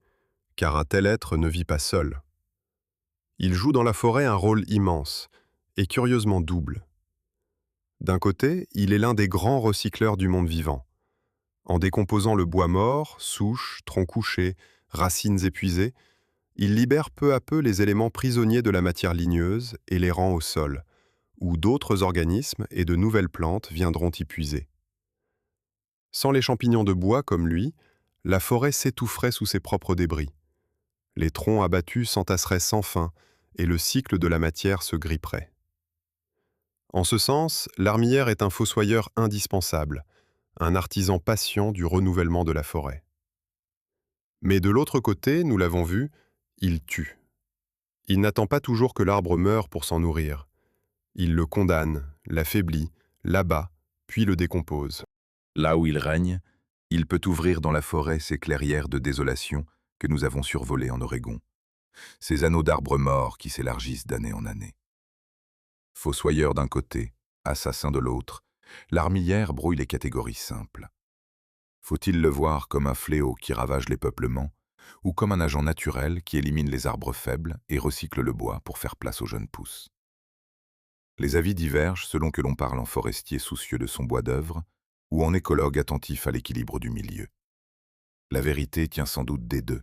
car un tel être ne vit pas seul. Il joue dans la forêt un rôle immense, et curieusement double. D'un côté, il est l'un des grands recycleurs du monde vivant. En décomposant le bois mort, souches, troncs couchés, racines épuisées, il libère peu à peu les éléments prisonniers de la matière ligneuse et les rend au sol, où d'autres organismes et de nouvelles plantes viendront y puiser. Sans les champignons de bois comme lui, la forêt s'étoufferait sous ses propres débris. Les troncs abattus s'entasseraient sans fin et le cycle de la matière se gripperait. En ce sens, l'armillère est un fossoyeur indispensable, un artisan patient du renouvellement de la forêt. Mais de l'autre côté, nous l'avons vu, il tue. Il n'attend pas toujours que l'arbre meure pour s'en nourrir. Il le condamne, l'affaiblit, l'abat, puis le décompose. Là où il règne, il peut ouvrir dans la forêt ces clairières de désolation que nous avons survolées en Oregon, ces anneaux d'arbres morts qui s'élargissent d'année en année. Fossoyeur d'un côté, assassin de l'autre, l'armillère brouille les catégories simples. Faut-il le voir comme un fléau qui ravage les peuplements, ou comme un agent naturel qui élimine les arbres faibles et recycle le bois pour faire place aux jeunes pousses? Les avis divergent selon que l'on parle en forestier soucieux de son bois d'œuvre ou en écologue attentif à l'équilibre du milieu. La vérité tient sans doute des deux.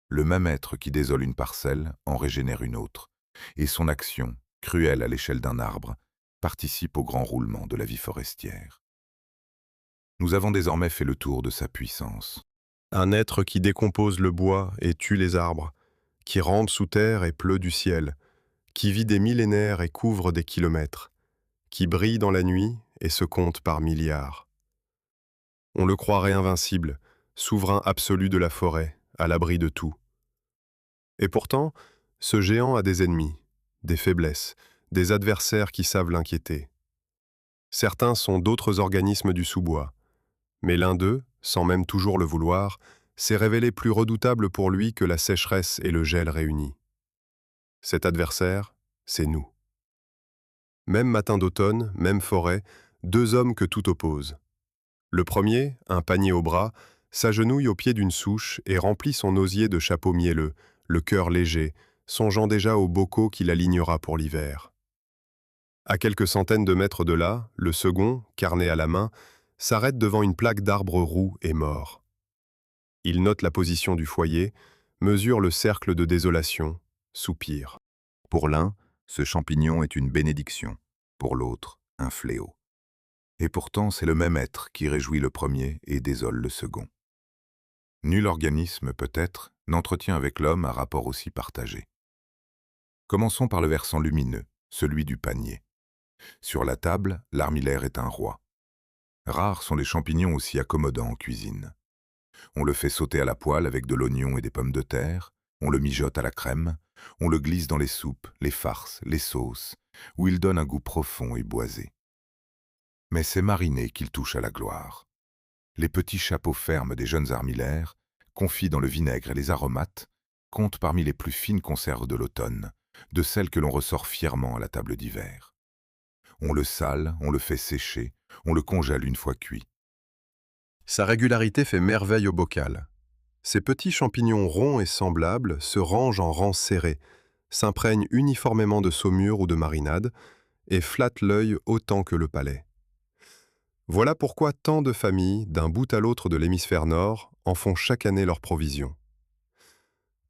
Le même être qui désole une parcelle en régénère une autre, et son action, cruelle à l'échelle d'un arbre, participe au grand roulement de la vie forestière. Nous avons désormais fait le tour de sa puissance. Un être qui décompose le bois et tue les arbres, qui rampe sous terre et pleut du ciel, qui vit des millénaires et couvre des kilomètres, qui brille dans la nuit et se compte par milliards. On le croirait invincible, souverain absolu de la forêt, à l'abri de tout. Et pourtant, ce géant a des ennemis, des faiblesses, des adversaires qui savent l'inquiéter. Certains sont d'autres organismes du sous-bois, mais l'un d'eux, sans même toujours le vouloir, s'est révélé plus redoutable pour lui que la sécheresse et le gel réunis. Cet adversaire, c'est nous. Même matin d'automne, même forêt, deux hommes que tout oppose. Le premier, un panier au bras, s'agenouille au pied d'une souche et remplit son osier de chapeaux mielleux, le cœur léger, songeant déjà aux bocaux qu'il alignera pour l'hiver. À quelques centaines de mètres de là, le second, carnet à la main, s'arrête devant une plaque d'arbres roux et morts. Il note la position du foyer, mesure le cercle de désolation, soupire. Pour l'un, ce champignon est une bénédiction, pour l'autre, un fléau. Et pourtant, c'est le même être qui réjouit le premier et désole le second. Nul organisme, peut-être, n'entretient avec l'homme un rapport aussi partagé. Commençons par le versant lumineux, celui du panier. Sur la table, l'armillaire est un roi. Rares sont les champignons aussi accommodants en cuisine. On le fait sauter à la poêle avec de l'oignon et des pommes de terre, on le mijote à la crème, on le glisse dans les soupes, les farces, les sauces, où il donne un goût profond et boisé. Mais c'est mariné qu'il touche à la gloire. Les petits chapeaux fermes des jeunes armillaires, confits dans le vinaigre et les aromates, comptent parmi les plus fines conserves de l'automne, de celles que l'on ressort fièrement à la table d'hiver. On le sale, on le fait sécher, on le congèle une fois cuit. Sa régularité fait merveille au bocal. Ces petits champignons ronds et semblables se rangent en rangs serrés, s'imprègnent uniformément de saumure ou de marinade et flattent l'œil autant que le palais. Voilà pourquoi tant de familles, d'un bout à l'autre de l'hémisphère nord, en font chaque année leur provision.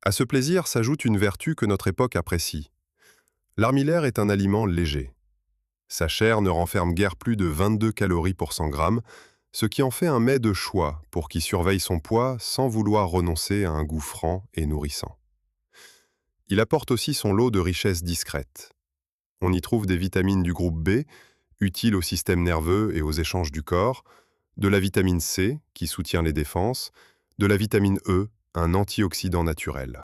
À ce plaisir s'ajoute une vertu que notre époque apprécie. L'armillaire est un aliment léger. Sa chair ne renferme guère plus de 22 calories pour 100 grammes, ce qui en fait un mets de choix pour qui surveille son poids sans vouloir renoncer à un goût franc et nourrissant. Il apporte aussi son lot de richesses discrètes. On y trouve des vitamines du groupe B, utiles au système nerveux et aux échanges du corps, de la vitamine C, qui soutient les défenses, de la vitamine E, un antioxydant naturel.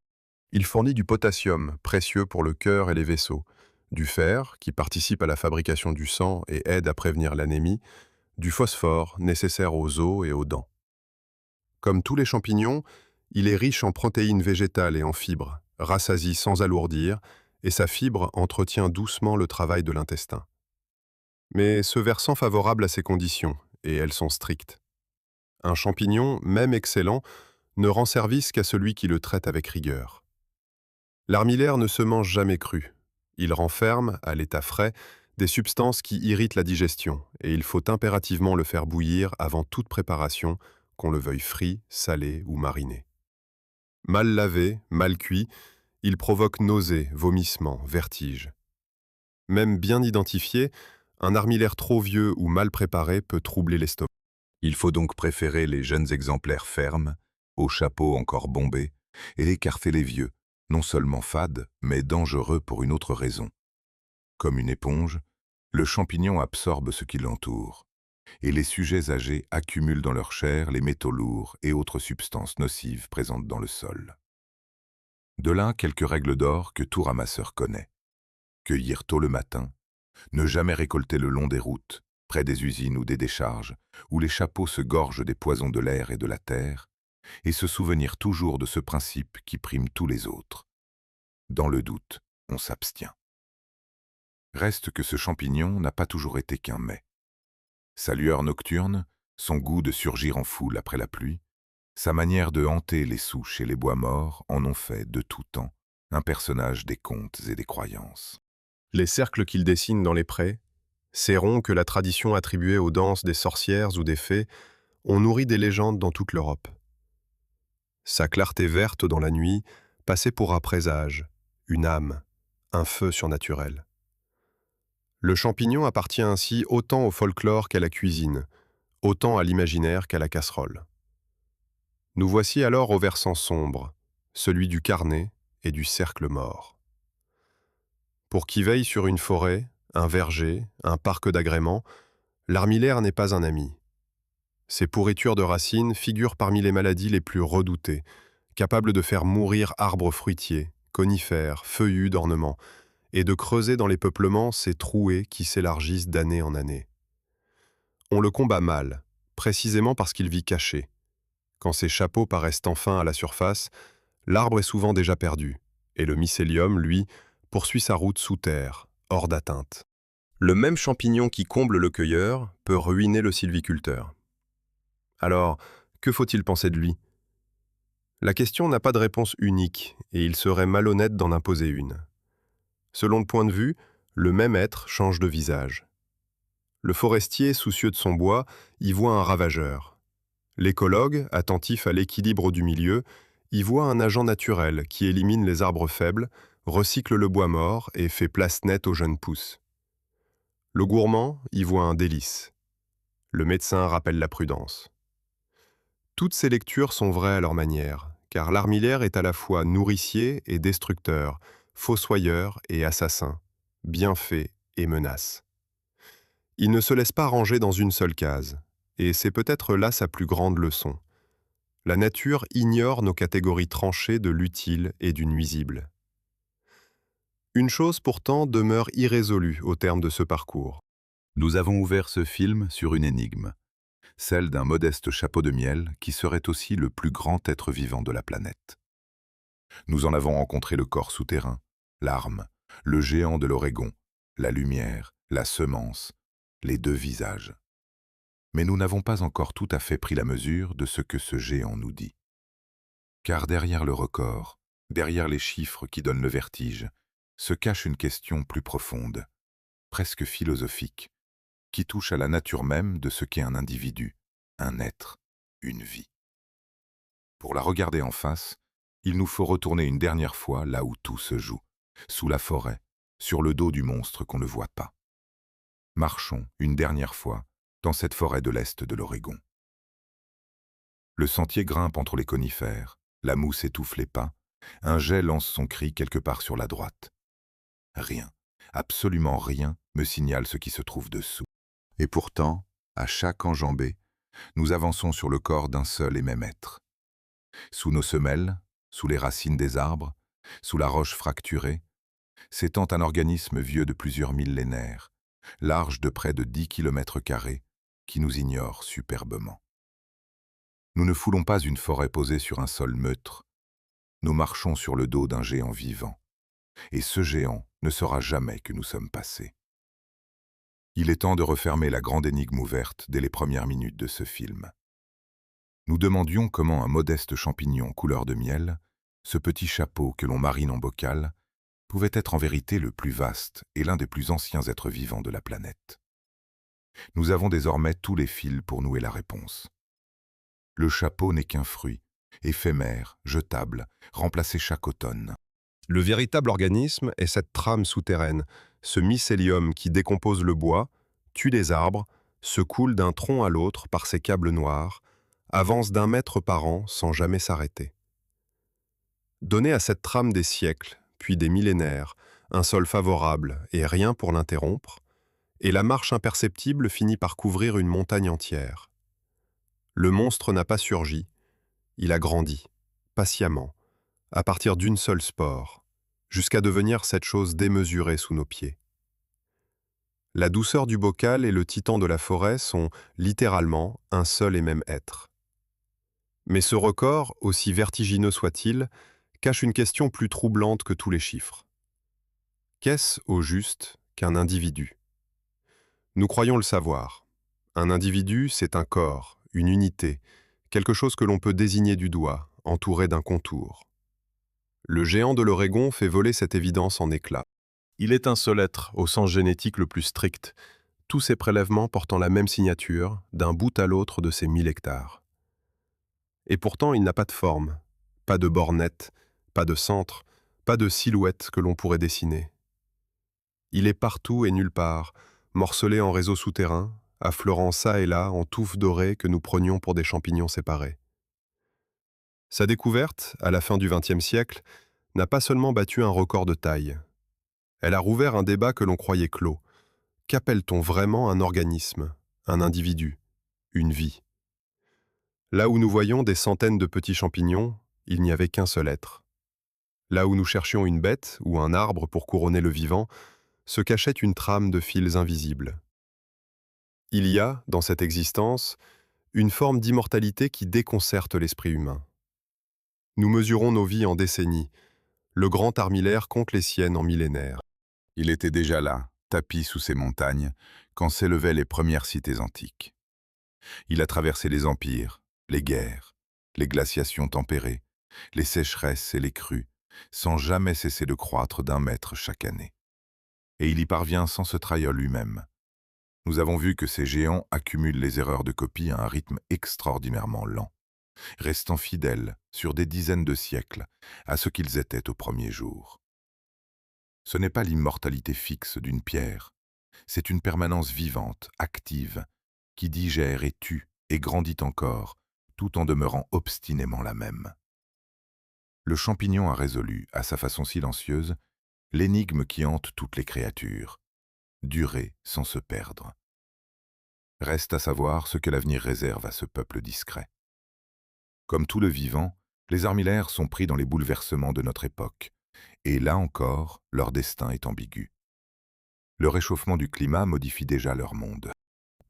Il fournit du potassium, précieux pour le cœur et les vaisseaux, du fer, qui participe à la fabrication du sang et aide à prévenir l'anémie, du phosphore, nécessaire aux os et aux dents. Comme tous les champignons, il est riche en protéines végétales et en fibres, rassasie sans alourdir, et sa fibre entretient doucement le travail de l'intestin. Mais ce versant favorable à ces conditions, et elles sont strictes. Un champignon, même excellent, ne rend service qu'à celui qui le traite avec rigueur. L'armillaire ne se mange jamais cru. Il renferme, à l'état frais, des substances qui irritent la digestion, et il faut impérativement le faire bouillir avant toute préparation, qu'on le veuille frit, salé ou mariné. Mal lavé, mal cuit, il provoque nausées, vomissements, vertiges. Même bien identifié, un armillaire trop vieux ou mal préparé peut troubler l'estomac. Il faut donc préférer les jeunes exemplaires fermes, au chapeau encore bombé, et écarter les vieux, non seulement fades, mais dangereux pour une autre raison. Comme une éponge, le champignon absorbe ce qui l'entoure, et les sujets âgés accumulent dans leur chair les métaux lourds et autres substances nocives présentes dans le sol. De là quelques règles d'or que tout ramasseur connaît. Cueillir tôt le matin, ne jamais récolter le long des routes, près des usines ou des décharges, où les chapeaux se gorgent des poisons de l'air et de la terre, et se souvenir toujours de ce principe qui prime tous les autres. Dans le doute, on s'abstient. Reste que ce champignon n'a pas toujours été qu'un mets. Sa lueur nocturne, son goût de surgir en foule après la pluie, sa manière de hanter les souches et les bois morts en ont fait, de tout temps, un personnage des contes et des croyances. Les cercles qu'il dessine dans les prés, ces ronds que la tradition attribuait aux danses des sorcières ou des fées, ont nourri des légendes dans toute l'Europe. Sa clarté verte dans la nuit passait pour un présage, une âme, un feu surnaturel. Le champignon appartient ainsi autant au folklore qu'à la cuisine, autant à l'imaginaire qu'à la casserole. Nous voici alors au versant sombre, celui du carnet et du cercle mort. Pour qui veille sur une forêt, un verger, un parc d'agréments, l'armillaire n'est pas un ami. Ses pourritures de racines figurent parmi les maladies les plus redoutées, capables de faire mourir arbres fruitiers, conifères, feuillus d'ornements, et de creuser dans les peuplements ces trouées qui s'élargissent d'année en année. On le combat mal, précisément parce qu'il vit caché. Quand ses chapeaux paraissent enfin à la surface, l'arbre est souvent déjà perdu, et le mycélium, lui, poursuit sa route sous terre, hors d'atteinte. Le même champignon qui comble le cueilleur peut ruiner le sylviculteur. Alors, que faut-il penser de lui? La question n'a pas de réponse unique, et il serait malhonnête d'en imposer une. Selon le point de vue, le même être change de visage. Le forestier, soucieux de son bois, y voit un ravageur. L'écologue, attentif à l'équilibre du milieu, y voit un agent naturel qui élimine les arbres faibles, recycle le bois mort et fait place nette aux jeunes pousses. Le gourmand y voit un délice. Le médecin rappelle la prudence. Toutes ces lectures sont vraies à leur manière, car l'armillaire est à la fois nourricier et destructeur, fossoyeur et assassin, bienfait et menace. Il ne se laisse pas ranger dans une seule case, et c'est peut-être là sa plus grande leçon. La nature ignore nos catégories tranchées de l'utile et du nuisible. Une chose pourtant demeure irrésolue au terme de ce parcours. Nous avons ouvert ce film sur une énigme, celle d'un modeste chapeau de miel qui serait aussi le plus grand être vivant de la planète. Nous en avons rencontré le corps souterrain, l'arme, le géant de l'Oregon, la lumière, la semence, les deux visages. Mais nous n'avons pas encore tout à fait pris la mesure de ce que ce géant nous dit. Car derrière le record, derrière les chiffres qui donnent le vertige, se cache une question plus profonde, presque philosophique, qui touche à la nature même de ce qu'est un individu, un être, une vie. Pour la regarder en face, il nous faut retourner une dernière fois là où tout se joue, sous la forêt, sur le dos du monstre qu'on ne voit pas. Marchons une dernière fois dans cette forêt de l'Est de l'Oregon. Le sentier grimpe entre les conifères, la mousse étouffe les pas, un jet lance son cri quelque part sur la droite. Rien, absolument rien, me signale ce qui se trouve dessous. Et pourtant, à chaque enjambée, nous avançons sur le corps d'un seul et même être. Sous nos semelles, sous les racines des arbres, sous la roche fracturée, s'étend un organisme vieux de plusieurs millénaires, large de près de 10 km², qui nous ignore superbement. Nous ne foulons pas une forêt posée sur un sol neutre, nous marchons sur le dos d'un géant vivant, et ce géant ne saura jamais que nous sommes passés. Il est temps de refermer la grande énigme ouverte dès les premières minutes de ce film. Nous demandions comment un modeste champignon couleur de miel, ce petit chapeau que l'on marine en bocal, pouvait être en vérité le plus vaste et l'un des plus anciens êtres vivants de la planète. Nous avons désormais tous les fils pour nouer la réponse. Le chapeau n'est qu'un fruit, éphémère, jetable, remplacé chaque automne. Le véritable organisme est cette trame souterraine, ce mycélium qui décompose le bois, tue les arbres, se coule d'un tronc à l'autre par ses câbles noirs, avance d'1 mètre par an sans jamais s'arrêter. Donner à cette trame des siècles, puis des millénaires, un sol favorable et rien pour l'interrompre, et la marche imperceptible finit par couvrir une montagne entière. Le monstre n'a pas surgi, il a grandi, patiemment, à partir d'une seule spore, jusqu'à devenir cette chose démesurée sous nos pieds. La douceur du bocal et le titan de la forêt sont, littéralement, un seul et même être. Mais ce record, aussi vertigineux soit-il, cache une question plus troublante que tous les chiffres. Qu'est-ce, au juste, qu'un individu? Nous croyons le savoir. Un individu, c'est un corps, une unité, quelque chose que l'on peut désigner du doigt, entouré d'un contour. Le géant de l'Oregon fait voler cette évidence en éclats. Il est un seul être, au sens génétique le plus strict, tous ses prélèvements portant la même signature, d'un bout à l'autre de ses 1000 hectares. Et pourtant, il n'a pas de forme, pas de bord net, pas de centre, pas de silhouette que l'on pourrait dessiner. Il est partout et nulle part, morcelé en réseaux souterrains, affleurant çà et là en touffes dorées que nous prenions pour des champignons séparés. Sa découverte, à la fin du XXe siècle, n'a pas seulement battu un record de taille. Elle a rouvert un débat que l'on croyait clos. Qu'appelle-t-on vraiment un organisme, un individu, une vie? Là où nous voyions des centaines de petits champignons, il n'y avait qu'un seul être. Là où nous cherchions une bête ou un arbre pour couronner le vivant, se cachait une trame de fils invisibles. Il y a, dans cette existence, une forme d'immortalité qui déconcerte l'esprit humain. Nous mesurons nos vies en décennies. Le grand armillaire compte les siennes en millénaires. Il était déjà là, tapi sous ces montagnes, quand s'élevaient les premières cités antiques. Il a traversé les empires, les guerres, les glaciations tempérées, les sécheresses et les crues, sans jamais cesser de croître d'1 mètre chaque année. Et il y parvient sans se trahir lui-même. Nous avons vu que ces géants accumulent les erreurs de copie à un rythme extraordinairement lent, restant fidèles sur des dizaines de siècles à ce qu'ils étaient au premier jour. Ce n'est pas l'immortalité fixe d'une pierre, c'est une permanence vivante, active, qui digère et tue et grandit encore, tout en demeurant obstinément la même. Le champignon a résolu, à sa façon silencieuse, l'énigme qui hante toutes les créatures, durer sans se perdre. Reste à savoir ce que l'avenir réserve à ce peuple discret. Comme tout le vivant, les armillaires sont pris dans les bouleversements de notre époque, et là encore, leur destin est ambigu. Le réchauffement du climat modifie déjà leur monde.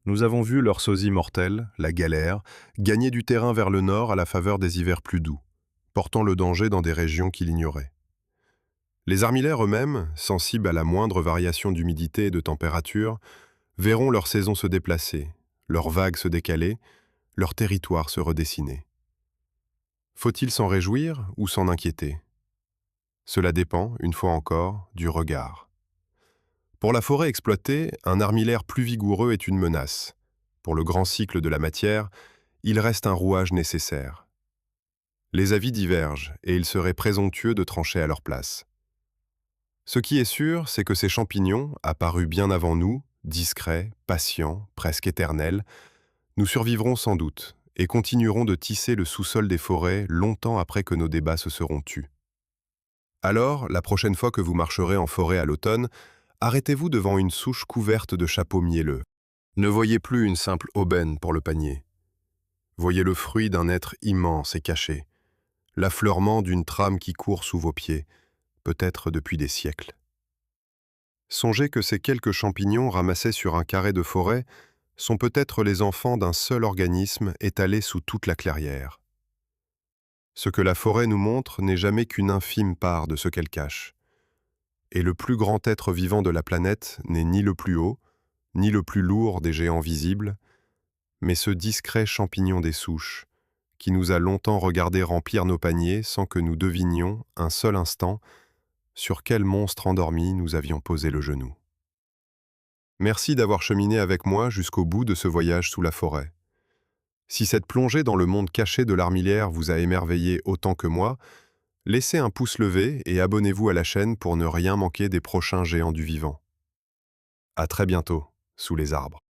Nous avons vu leur sosie mortelle, la galère, gagner du terrain vers le nord à la faveur des hivers plus doux, portant le danger dans des régions qu'il ignorait. Les armillaires eux-mêmes, sensibles à la moindre variation d'humidité et de température, verront leur saison se déplacer, leurs vagues se décaler, leur territoire se redessiner. Faut-il s'en réjouir ou s'en inquiéter? Cela dépend, une fois encore, du regard. Pour la forêt exploitée, un armillaire plus vigoureux est une menace. Pour le grand cycle de la matière, il reste un rouage nécessaire. Les avis divergent et il serait présomptueux de trancher à leur place. Ce qui est sûr, c'est que ces champignons, apparus bien avant nous, discrets, patients, presque éternels, nous survivrons sans doute et continueront de tisser le sous-sol des forêts longtemps après que nos débats se seront tus. Alors, la prochaine fois que vous marcherez en forêt à l'automne, arrêtez-vous devant une souche couverte de chapeaux mielleux. Ne voyez plus une simple aubaine pour le panier. Voyez le fruit d'un être immense et caché, l'affleurement d'une trame qui court sous vos pieds, peut-être depuis des siècles. Songez que ces quelques champignons ramassés sur un carré de forêt sont peut-être les enfants d'un seul organisme étalé sous toute la clairière. Ce que la forêt nous montre n'est jamais qu'une infime part de ce qu'elle cache. Et le plus grand être vivant de la planète n'est ni le plus haut, ni le plus lourd des géants visibles, mais ce discret champignon des souches, qui nous a longtemps regardé remplir nos paniers sans que nous devinions, un seul instant, sur quel monstre endormi nous avions posé le genou. Merci d'avoir cheminé avec moi jusqu'au bout de ce voyage sous la forêt. Si cette plongée dans le monde caché de l'armillaire vous a émerveillé autant que moi, laissez un pouce levé et abonnez-vous à la chaîne pour ne rien manquer des prochains géants du vivant. À très bientôt, sous les arbres.